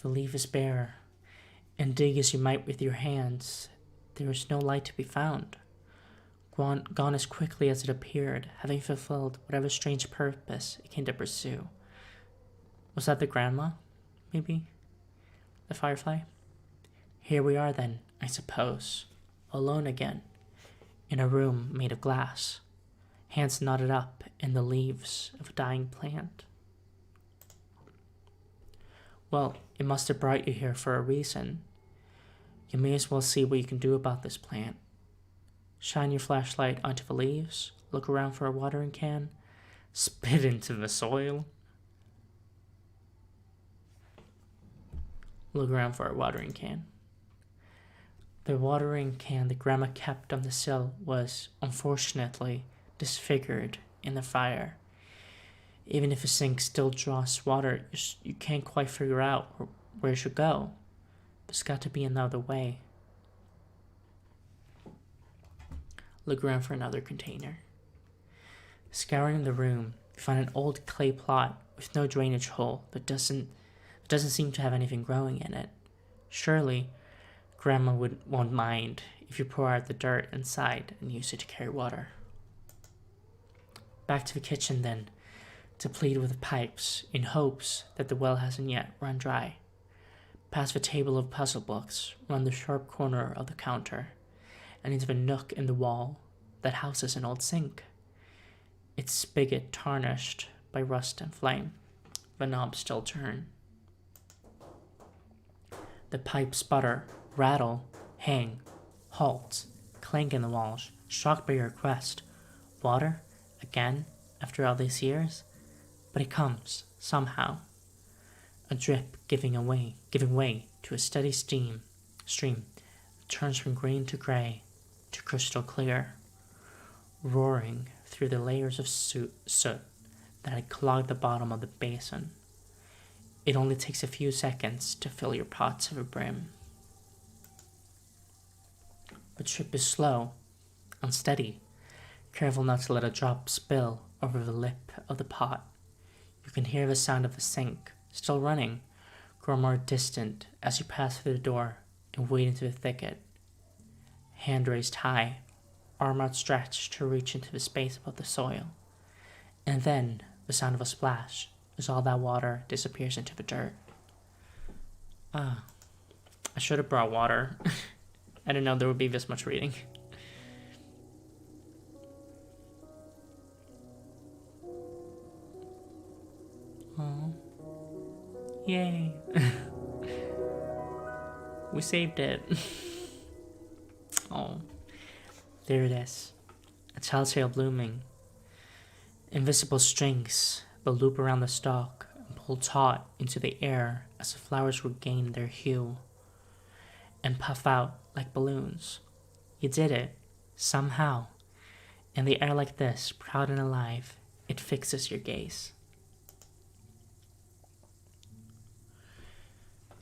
The leaf is bare, and dig as you might with your hands, there is no light to be found. Gone as quickly as it appeared, having fulfilled whatever strange purpose it came to pursue. Was that the grandma, maybe? The firefly? Here we are then, I suppose, alone again, in a room made of glass, hands knotted up in the leaves of a dying plant. Well, it must have brought you here for a reason. You may as well see what you can do about this plant. Shine your flashlight onto the leaves, look around for a watering can, spit into the soil. Look around for a watering can. The watering can that Grandma kept on the sill was, unfortunately, disfigured in the fire. Even if a sink still draws water, you can't quite figure out where it should go. There's got to be another way. Look around for another container. Scouring the room, you find an old clay plot with no drainage hole that doesn't seem to have anything growing in it. Surely, Grandma won't mind if you pour out the dirt inside and use it to carry water. Back to the kitchen then, to plead with the pipes in hopes that the well hasn't yet run dry. Past the table of puzzle books, round the sharp corner of the counter, and into the nook in the wall that houses an old sink. Its spigot tarnished by rust and flame. The knobs still turn. The pipes sputter, rattle, hang, halt, clank in the walls, shocked by your request. Water? Again? After all these years? But it comes, somehow. A drip giving way to a steady stream that turns from green to grey to crystal clear, roaring through the layers of soot that had clogged the bottom of the basin. It only takes a few seconds to fill your pot to the brim. The drip is slow, unsteady, careful not to let a drop spill over the lip of the pot. You can hear the sound of the sink, still running, grow more distant as you pass through the door and wade into the thicket. Hand raised high, arm outstretched to reach into the space above the soil. And then the sound of a splash as all that water disappears into the dirt. I should have brought water. I didn't know there would be this much reading. Oh. Yay. We saved it. Oh. There it is. A telltale blooming. Invisible strings that loop around the stalk and pull taut into the air as the flowers regain their hue and puff out like balloons. You did it. Somehow. In the air like this, proud and alive, it fixes your gaze.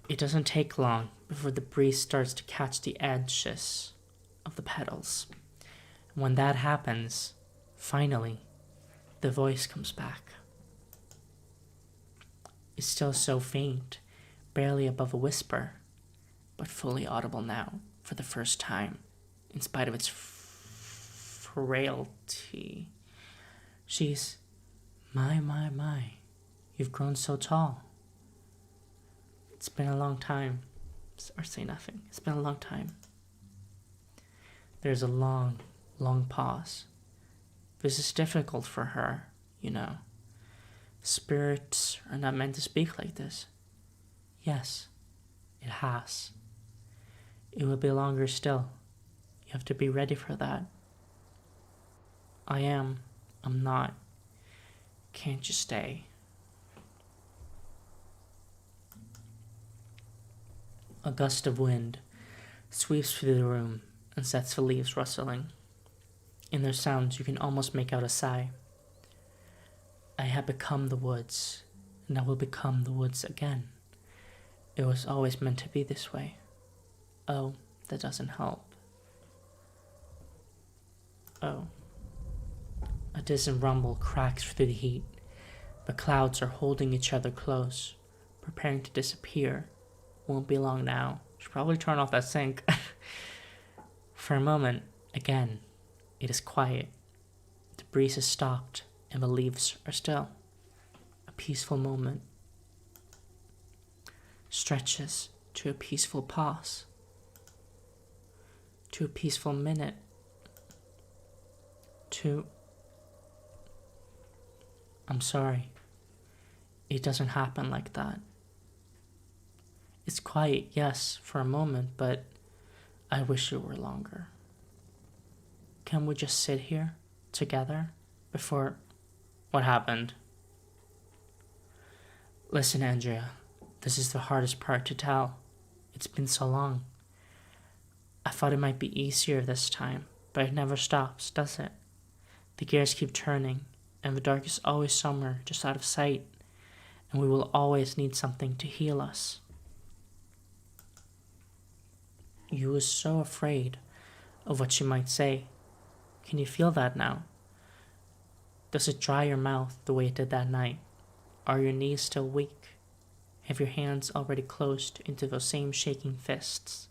It doesn't take long before the breeze starts to catch the edges of the petals. And when that happens, finally, the voice comes back. It's still so faint, barely above a whisper, but fully audible now for the first time, in spite of its frailty. She's, my, you've grown so tall. It's been a long time. Or say nothing. It's been a long time. There's a long pause. This is difficult for her, you know. Spirits are not meant to speak like this. Yes, it has. It will be longer still. You have to be ready for that. I'm not. Can't you stay? A gust of wind sweeps through the room and sets the leaves rustling. In their sounds, you can almost make out a sigh. I have become the woods, and I will become the woods again. It was always meant to be this way. Oh, that doesn't help. Oh. A distant rumble cracks through the heat. The clouds are holding each other close, preparing to disappear. Won't be long now. Should probably turn off that sink. For a moment, again, it is quiet. The breeze has stopped and the leaves are still. A peaceful moment stretches to a peaceful pause, to a peaceful minute, to... I'm sorry. It doesn't happen like that. It's quiet, yes, for a moment, but I wish it were longer. Can we just sit here together before... What happened? Listen, Andrea, This is the hardest part to tell. It's been so long. I thought it might be easier this time, but it never stops, does it? The gears keep turning, and the dark is always somewhere just out of sight, and we will always need something to heal us. You were so afraid of what she might say. Can you feel that now? Does it dry your mouth the way it did that night? Are your knees still weak? Have your hands already closed into those same shaking fists?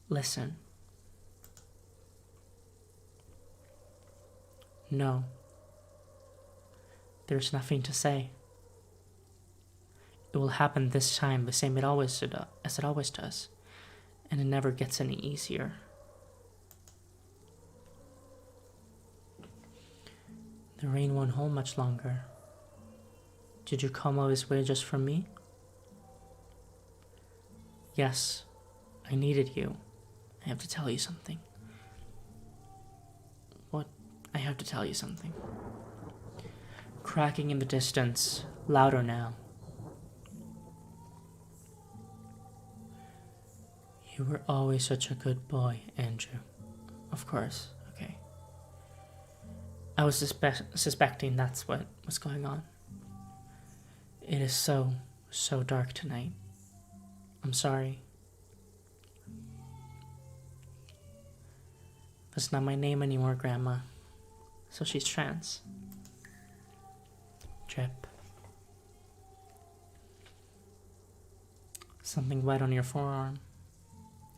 Listen. No. There's nothing to say. It will happen this time the same as it always does, and it never gets any easier. The rain won't hold much longer. Did you come all this way just for me? Yes, I needed you. I have to tell you something. What? I have to tell you something. Cracking in the distance, louder now. You were always such a good boy, Andrew. Of course, okay. I was suspecting that's what was going on. It is so dark tonight. I'm sorry. That's not my name anymore, Grandma. So she's trans. Drip. Something wet on your forearm.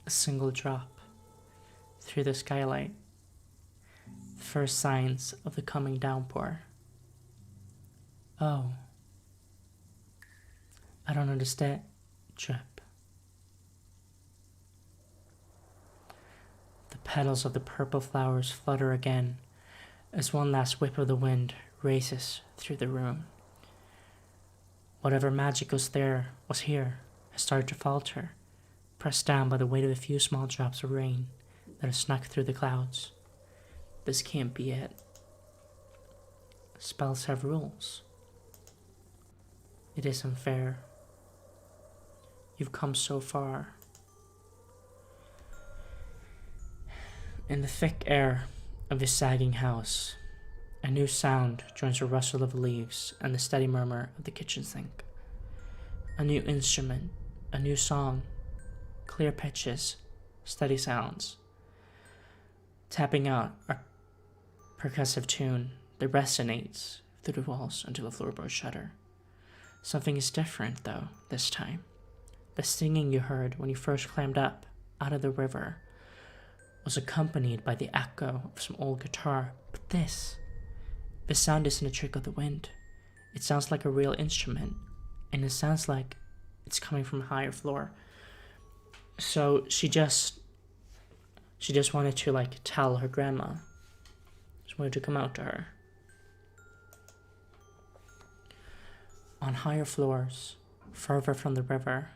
A single drop. Through the skylight. The first signs of the coming downpour. Oh. I don't understand. Drip. The petals of the purple flowers flutter again as one last whip of the wind races through the room. Whatever magic was here, has started to falter, pressed down by the weight of a few small drops of rain that have snuck through the clouds. This can't be it. Spells have rules. It isn't fair. You've come so far. In the thick air of the sagging house, a new sound joins the rustle of leaves and the steady murmur of the kitchen sink. A new instrument, a new song, clear pitches, steady sounds. Tapping out a percussive tune that resonates through the walls until the floorboards shudder. Something is different, though, this time. The singing you heard when you first climbed up out of the river was accompanied by the echo of some old guitar, but this sound isn't a trick of the wind. It sounds like a real instrument, and it sounds like it's coming from a higher floor. So she just wanted to tell her grandma. She wanted to come out to her. On higher floors, further from the river,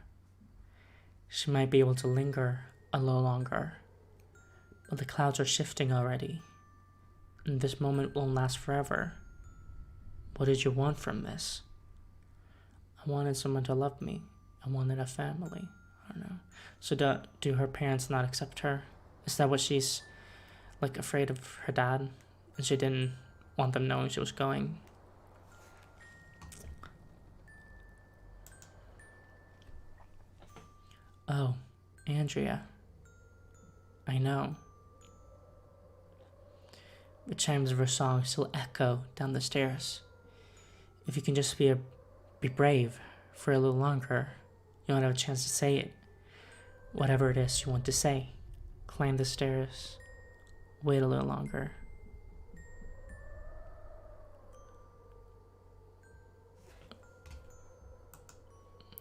she might be able to linger a little longer. But the clouds are shifting already, and this moment won't last forever. What did you want from this? I wanted someone to love me. I wanted a family. I don't know. So do her parents not accept her? Is that what she's afraid of her dad? And she didn't want them knowing she was going? Oh, Andrea. I know. The chimes of her song still echo down the stairs. If you can just be brave for a little longer, you won't have a chance to say it. Whatever it is you want to say. Climb the stairs. Wait a little longer.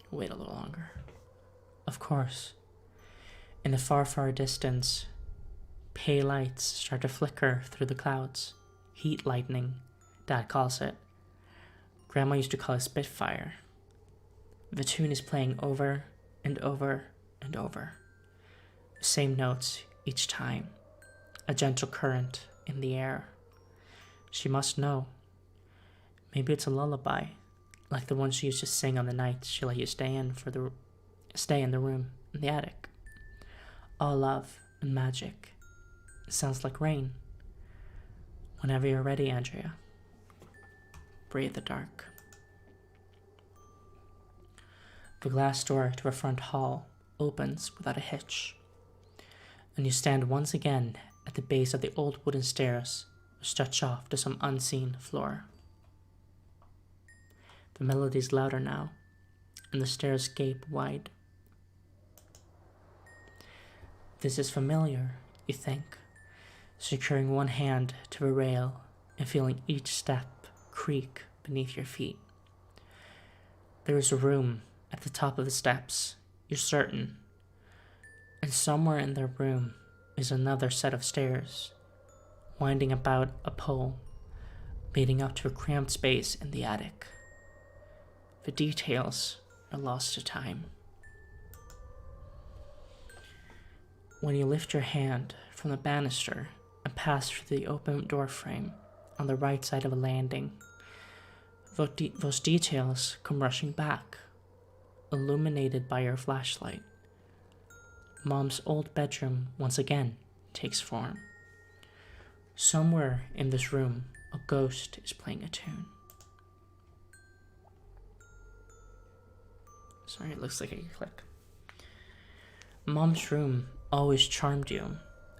Wait a little longer. Of course. In the far, far distance, pale lights start to flicker through the clouds. Heat lightning, Dad calls it. Grandma used to call it Spitfire. The tune is playing over and over and over. The same notes each time. A gentle current in the air. She must know. Maybe it's a lullaby, like the one she used to sing on the nights she let you stay in the room in the attic. All love and magic. It sounds like rain. Whenever you're ready, Andrea. Breathe the dark. The glass door to a front hall opens without a hitch, and you stand once again at the base of the old wooden stairs which stretch off to some unseen floor. The melody's louder now, and the stairs gape wide. This is familiar, you think, securing one hand to a rail and feeling each step creak beneath your feet. There is a room at the top of the steps, you're certain, and somewhere in their room is another set of stairs, winding about a pole, leading up to a cramped space in the attic. The details are lost to time. When you lift your hand from the banister and pass through the open door frame on the right side of a landing, those details come rushing back, illuminated by your flashlight. Mom's old bedroom once again takes form. Somewhere in this room, a ghost is playing a tune. Sorry, it looks like a click. Mom's room always charmed you,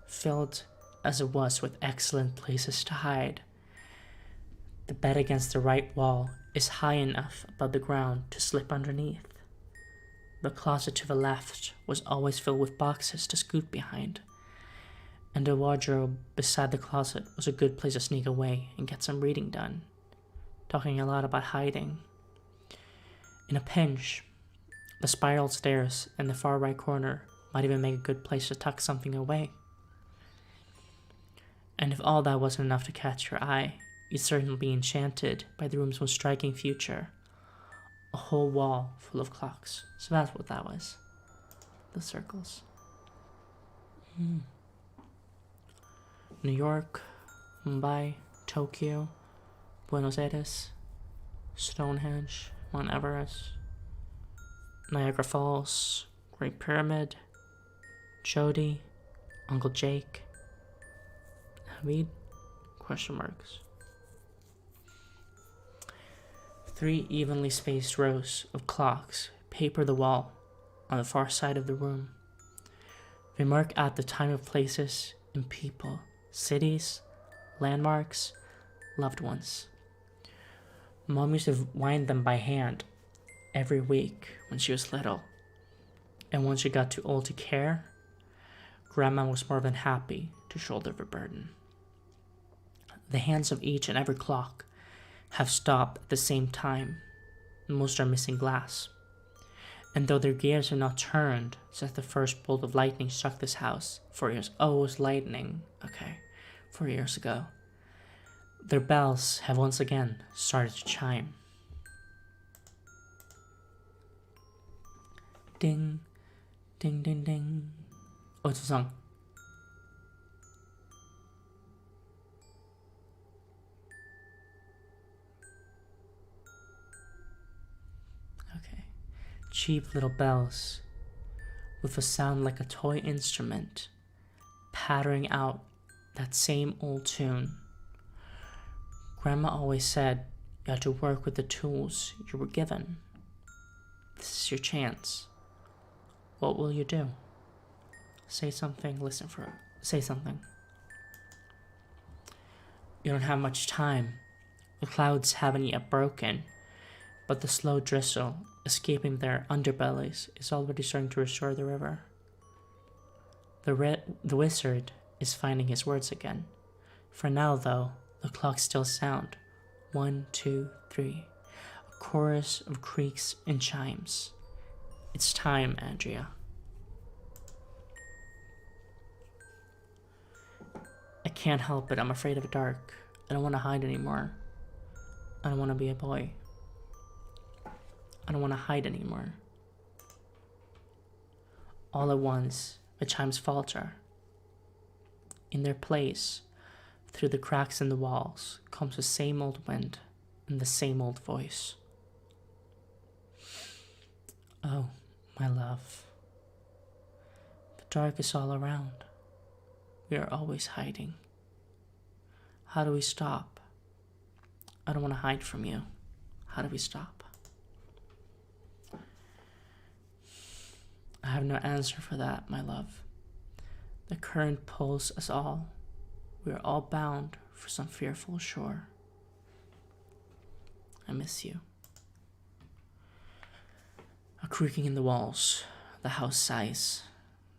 filled as it was with excellent places to hide. The bed against the right wall is high enough above the ground to slip underneath. The closet to the left was always filled with boxes to scoot behind, and the wardrobe beside the closet was a good place to sneak away and get some reading done, talking a lot about hiding. In a pinch, the spiral stairs in the far right corner might even make a good place to tuck something away. And if all that wasn't enough to catch your eye, you'd certainly be enchanted by the room's most striking feature. A whole wall full of clocks. So that's what that was. The circles. New York, Mumbai, Tokyo, Buenos Aires, Stonehenge, Mount Everest, Niagara Falls, Great Pyramid, Jody, Uncle Jake, Hamid, question marks. 3 evenly spaced rows of clocks paper the wall on the far side of the room. They mark out the time of places and people, cities, landmarks, loved ones. Mom used to wind them by hand every week when she was little. And when she got too old to care, Grandma was more than happy to shoulder the burden. The hands of each and every clock have stopped at the same time. Most are missing glass. And though their gears are not turned since the first bolt of lightning struck this house 4 years. Oh, it was lightning. Okay, 4 years ago. Their bells have once again started to chime. Ding, ding, ding, ding. Oh, it's a song. Okay. Cheap little bells with a sound like a toy instrument, pattering out that same old tune. Grandma always said you had to work with the tools you were given. This is your chance. What will you do? Say something, listen for it. Say something. You don't have much time. The clouds haven't yet broken, but the slow drizzle escaping their underbellies is already starting to restore the river. The wizard is finding his words again. For now, though, the clocks still sound. 1, 2, 3. A chorus of creaks and chimes. It's time, Andrea. I can't help it. I'm afraid of the dark. I don't want to hide anymore. I don't want to be a boy. I don't want to hide anymore. All at once, the chimes falter. In their place, through the cracks in the walls, comes the same old wind and the same old voice. My love, the dark is all around. We are always hiding. How do we stop? I don't want to hide from you. How do we stop? I have no answer for that, my love. The current pulls us all. We are all bound for some fearful shore. I miss you. A creaking in the walls. The house sighs.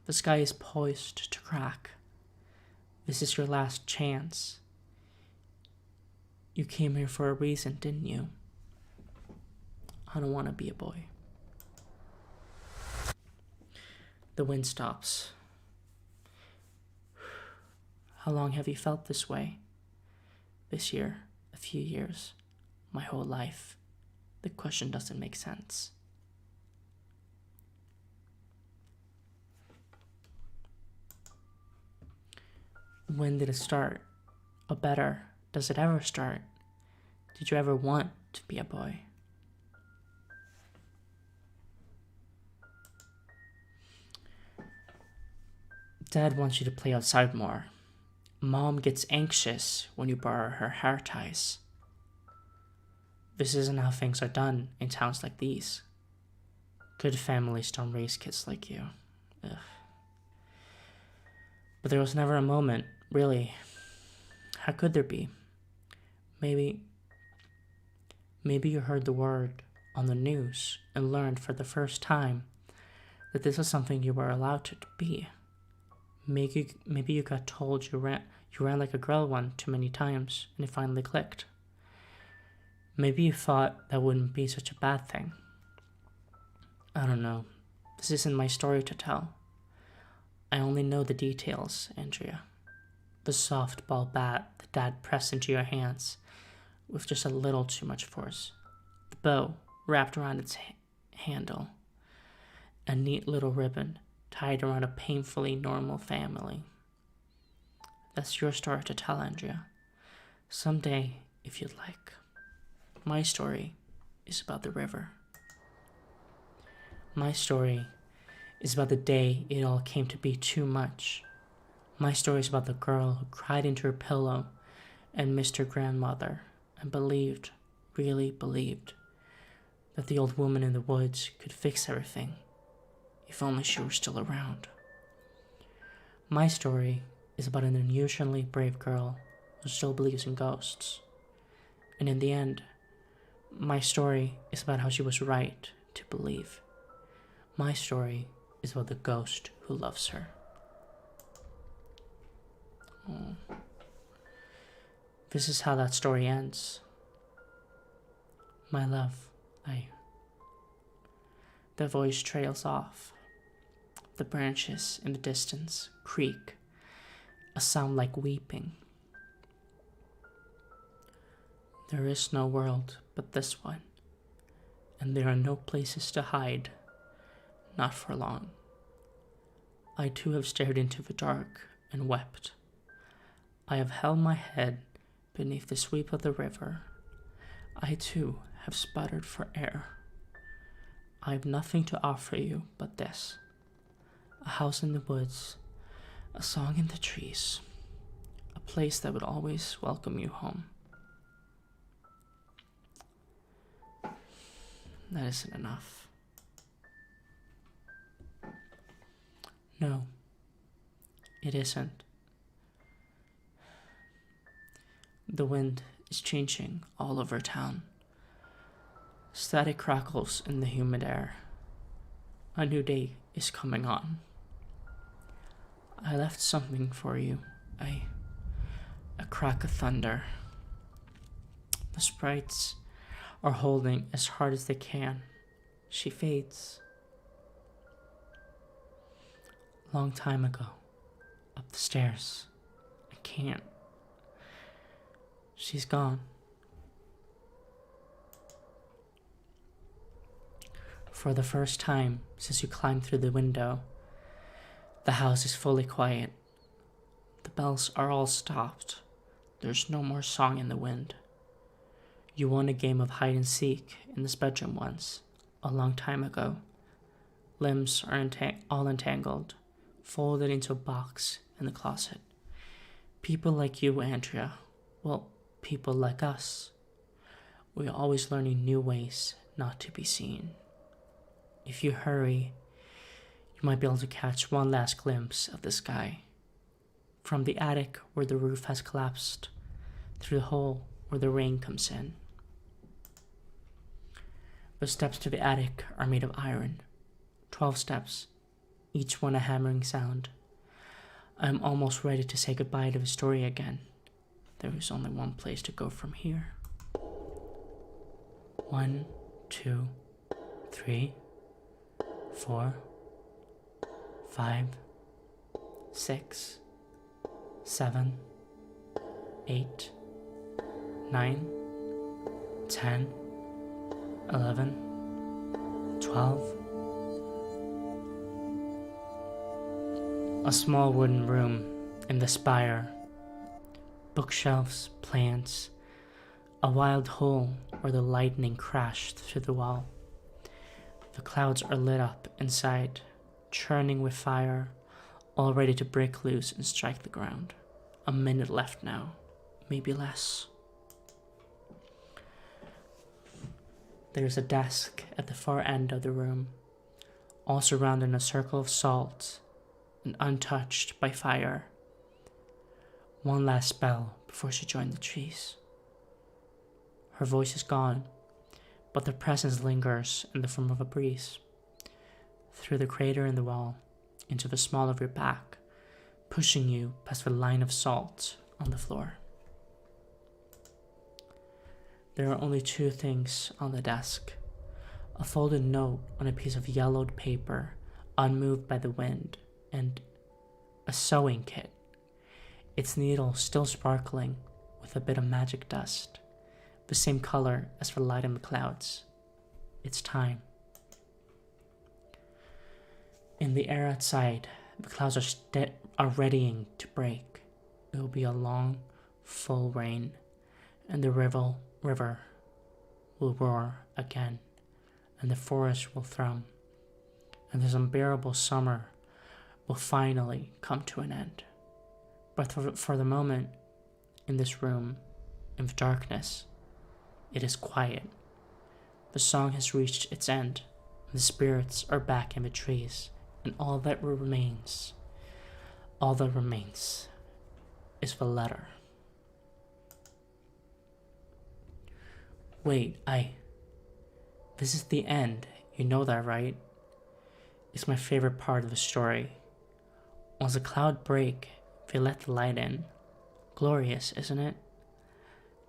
The sky is poised to crack. This is your last chance. You came here for a reason, didn't you? I don't want to be a boy. The wind stops. How long have you felt this way? This year, a few years, my whole life. The question doesn't make sense. When did it start? Or better, does it ever start? Did you ever want to be a boy? Dad wants you to play outside more. Mom gets anxious when you borrow her hair ties. This isn't how things are done in towns like these. Good families don't raise kids like you. Ugh. But there was never a moment, really. How could there be? Maybe you heard the word on the news and learned for the first time that this was something you were allowed to be. Maybe you got told you ran like a girl one too many times and it finally clicked. Maybe you thought that wouldn't be such a bad thing. I don't know. This isn't my story to tell. I only know the details, Andrea. The softball bat that Dad pressed into your hands with just a little too much force. The bow wrapped around its handle. A neat little ribbon tied around a painfully normal family. That's your story to tell, Andrea. Someday, if you'd like. My story is about the river. My story is about the day it all came to be too much. My story is about the girl who cried into her pillow and missed her grandmother and believed, really believed, that the old woman in the woods could fix everything, if only she were still around. My story is about an unusually brave girl who still believes in ghosts. And in the end, my story is about how she was right to believe. My story is about the ghost who loves her. Oh. This is how that story ends. My love, The voice trails off. The branches in the distance creak, a sound like weeping. There is no world but this one, and there are no places to hide, not for long. I too have stared into the dark and wept. I have held my head beneath the sweep of the river. I too have sputtered for air. I have nothing to offer you but this. A house in the woods, a song in the trees, a place that would always welcome you home. That isn't enough. No, it isn't. The wind is changing all over town. Static crackles in the humid air. A new day is coming on. I left something for you. A crack of thunder. The sprites are holding as hard as they can. She fades. Long time ago, up the stairs. I can't. She's gone. For the first time since you climbed through the window, the house is fully quiet. The bells are all stopped. There's no more song in the wind. You won a game of hide and seek in this bedroom once, a long time ago. Limbs are all entangled, folded into a box in the closet. People like you, Andrea, well, people like us, we're always learning new ways not to be seen. If you hurry, you might be able to catch one last glimpse of the sky. From the attic where the roof has collapsed, through the hole where the rain comes in. The steps to the attic are made of iron. 12 steps, each one a hammering sound. I am almost ready to say goodbye to the story again. There is only one place to go from here. 1, 2, 3, 4, 5, 6, 7, 8, 9, 10, 11, 12. A small wooden room in the spire. Bookshelves, plants, a wild hole where the lightning crashed through the wall. The clouds are lit up inside, churning with fire, all ready to break loose and strike the ground. A minute left now, maybe less. There's a desk at the far end of the room, all surrounded in a circle of salt and untouched by fire. One last spell before she joined the trees. Her voice is gone, but the presence lingers in the form of a breeze. Through the crater in the wall, into the small of your back, pushing you past the line of salt on the floor. There are only two things on the desk. A folded note on a piece of yellowed paper, unmoved by the wind, and a sewing kit, its needle still sparkling with a bit of magic dust, the same color as the light in the clouds. It's time. In the air outside, the clouds are readying to break. It will be a long, full rain, and the river will roar again, and the forest will thrum, and this unbearable summer will finally come to an end. But for the moment, in this room, in the darkness, it is quiet. The song has reached its end, and the spirits are back in the trees, and all that remains is the letter. Wait, this is the end, you know that, right? It's my favorite part of the story. Once a cloud break, they let the light in. Glorious, isn't it?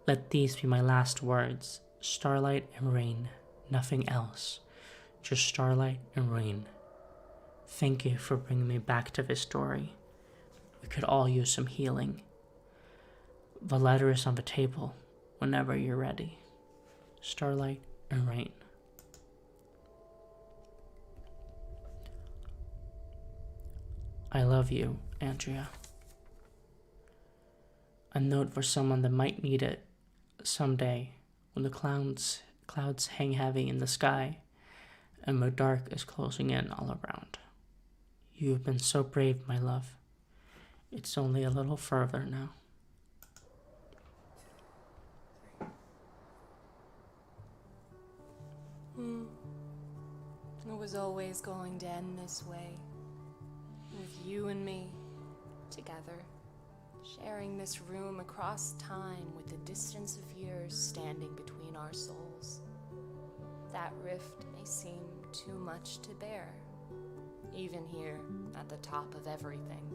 Let these be my last words. Starlight and rain, nothing else. Just starlight and rain. Thank you for bringing me back to this story. We could all use some healing. The letter is on the table whenever you're ready. Starlight and rain. I love you, Andrea. A note for someone that might need it someday when the clouds hang heavy in the sky and the dark is closing in all around. You have been so brave, my love. It's only a little further now. It was always going to end this way. With you and me, together, sharing this room across time with the distance of years standing between our souls. That rift may seem too much to bear, even here at the top of everything,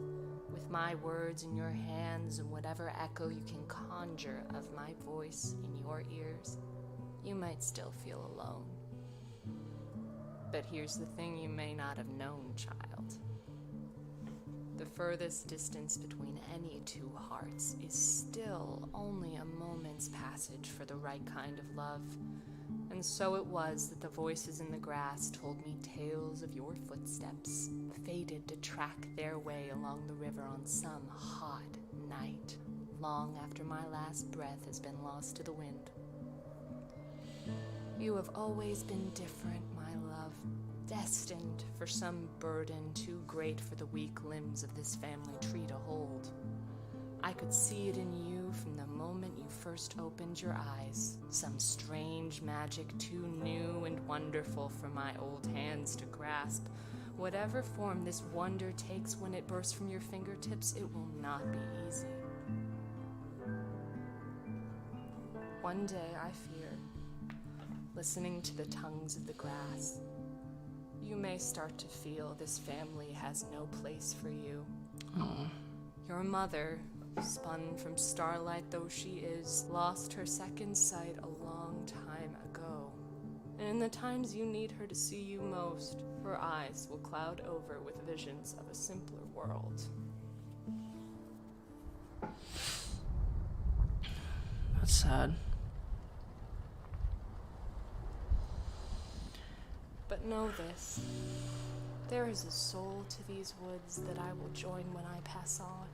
with my words in your hands and whatever echo you can conjure of my voice in your ears, you might still feel alone. But here's the thing you may not have known, child. The furthest distance between any two hearts is still only a moment's passage for the right kind of love. And so it was that the voices in the grass told me tales of your footsteps, fated to track their way along the river on some hot night, long after my last breath has been lost to the wind. You have always been different, my love, destined for some burden too great for the weak limbs of this family tree to hold. I could see it in you from the moment you first opened your eyes, some strange magic too new and wonderful for my old hands to grasp. Whatever form this wonder takes when it bursts from your fingertips, it will not be easy. One day, I fear, listening to the tongues of the grass, you may start to feel this family has no place for you. Oh. Your mother, spun from starlight though she is, lost her second sight a long time ago. And in the times you need her to see you most, her eyes will cloud over with visions of a simpler world. That's sad. But know this, there is a soul to these woods that I will join when I pass on,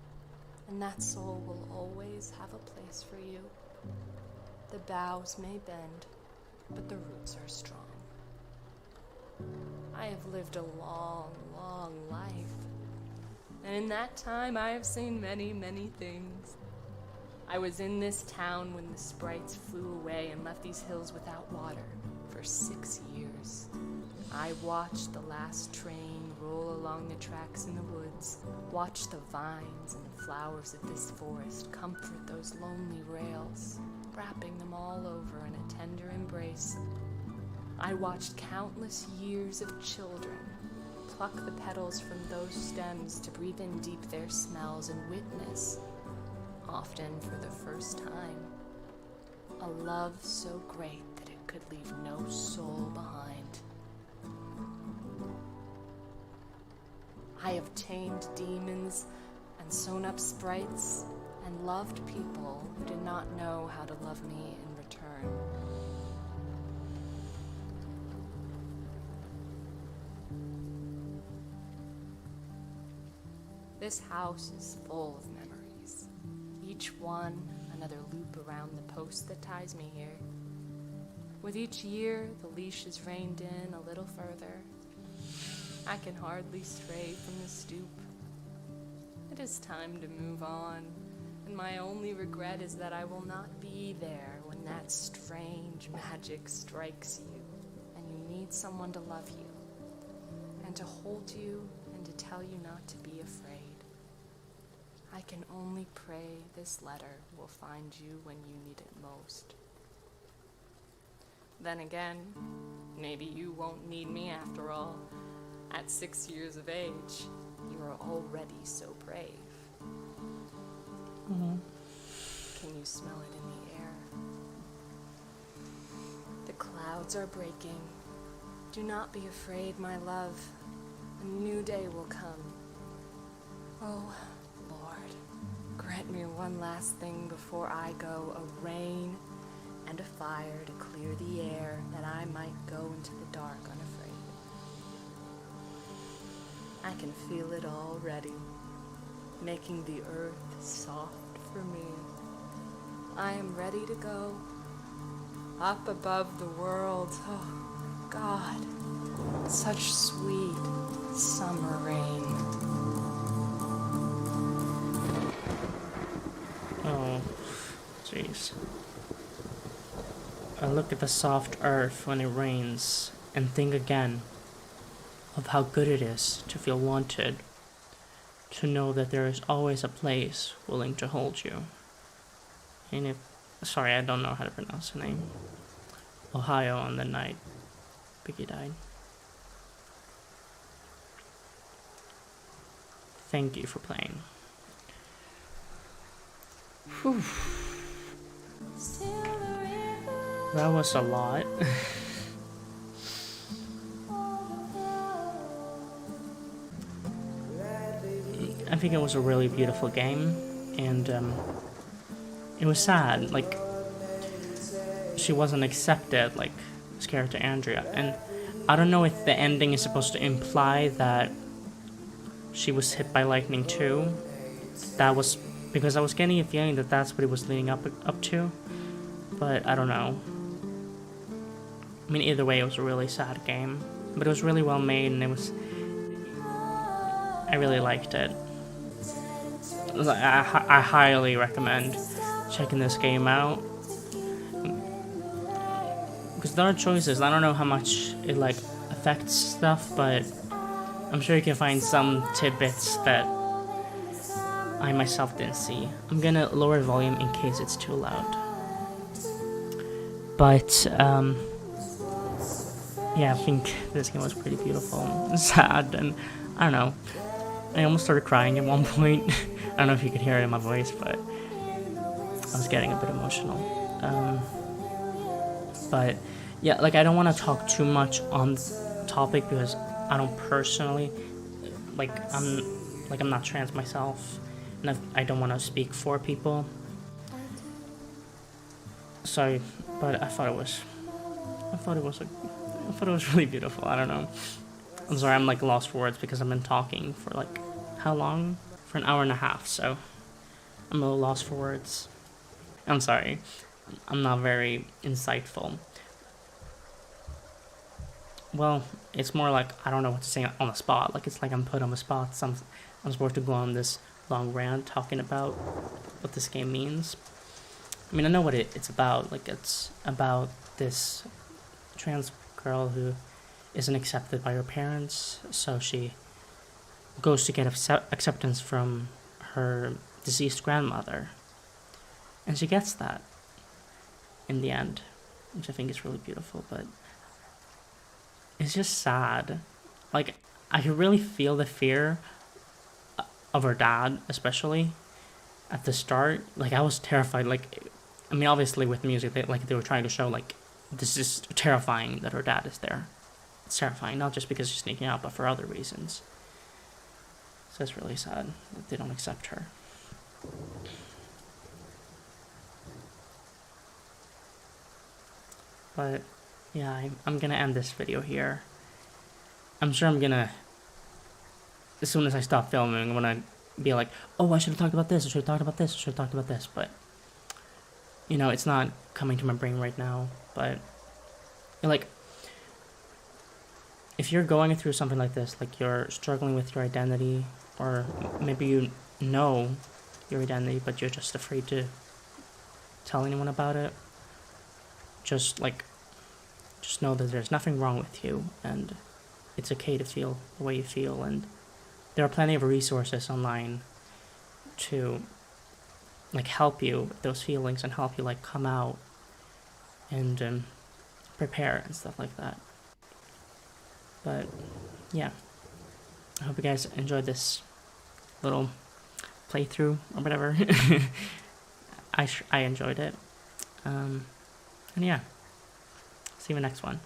and that soul will always have a place for you. The boughs may bend, but the roots are strong. I have lived a long, long life, and in that time I have seen many, many things. I was in this town when the sprites flew away and left these hills without water for 6 years. I watched the last train roll along the tracks in the woods, watched the vines and the flowers of this forest comfort those lonely rails, wrapping them all over in a tender embrace. I watched countless years of children pluck the petals from those stems to breathe in deep their smells and witness, often for the first time, a love so great that it could leave no soul behind. I have tamed demons and sewn up sprites and loved people who did not know how to love me in return. This house is full of memories, each one another loop around the post that ties me here. With each year, the leash is reined in a little further. I can hardly stray from the stoop. It is time to move on, and my only regret is that I will not be there when that strange magic strikes you, and you need someone to love you, and to hold you, and to tell you not to be afraid. I can only pray this letter will find you when you need it most. Then again, maybe you won't need me after all. At 6 years of age, you are already so brave. Mm-hmm. Can you smell it in the air? The clouds are breaking. Do not be afraid, my love. A new day will come. Oh, Lord, grant me one last thing before I go, a rain and a fire to clear the air, that I might go into the dark unafraid. I can feel it already, making the earth soft for me. I am ready to go, up above the world. Oh, God, such sweet summer rain. Oh, jeez. I look at the soft earth when it rains and think again of how good it is to feel wanted, to know that there is always a place willing to hold you. And sorry, I don't know how to pronounce her name. Ohio on the night Biggie died. Thank you for playing. Whew. That was a lot. I think it was a really beautiful game, and it was sad. Like, she wasn't accepted, like this character Andrea, and I don't know if the ending is supposed to imply that she was hit by lightning too. That was because I was getting a feeling that that's what it was leading up to, but I don't know. I mean, either way, it was a really sad game. but it was really well made, and I really liked it. I highly recommend checking this game out, because there are choices. I don't know how much it like affects stuff, but I'm sure you can find some tidbits that I myself didn't see. I'm gonna lower the volume in case it's too loud. But yeah, I think this game was pretty beautiful and sad, and I don't know. I almost started crying at one point. I don't know if you could hear it in my voice, but I was getting a bit emotional. But yeah, like I don't want to talk too much on the topic because I don't personally I'm not trans myself, and I don't want to speak for people. Sorry, but I thought it was really beautiful. I don't know. I'm sorry, I'm like lost for words because I've been talking for like how long? For an hour and a half, so I'm a little lost for words. I'm sorry. I'm not very insightful. Well, it's more like I don't know what to say on the spot. Like it's like I'm put on the spot. So I'm supposed to go on this long rant talking about what this game means. I mean, I know what it's about. Like it's about this trans girl who isn't accepted by her parents, so she goes to get acceptance from her deceased grandmother, and she gets that in the end, which I think is really beautiful. But it's just sad. Like I could really feel the fear of her dad, especially at the start. Like I was terrified. Like I mean, obviously with music, they were trying to show like this is terrifying that her dad is there. It's terrifying, not just because she's sneaking out, but for other reasons. So it's really sad that they don't accept her. But yeah, I'm gonna end this video here. I'm sure I'm gonna, as soon as I stop filming, I'm gonna be like, oh, I should have talked about this, I should have talked about this, I should have talked about this, but, you know, it's not coming to my brain right now. But, like, if you're going through something like this, like you're struggling with your identity, or maybe you know your identity, but you're just afraid to tell anyone about it, just know that there's nothing wrong with you, and it's okay to feel the way you feel, and there are plenty of resources online to like help you with those feelings and help you like come out and prepare and stuff like that. But yeah, I hope you guys enjoyed this little playthrough or whatever. I enjoyed it. And yeah, see you in the next one.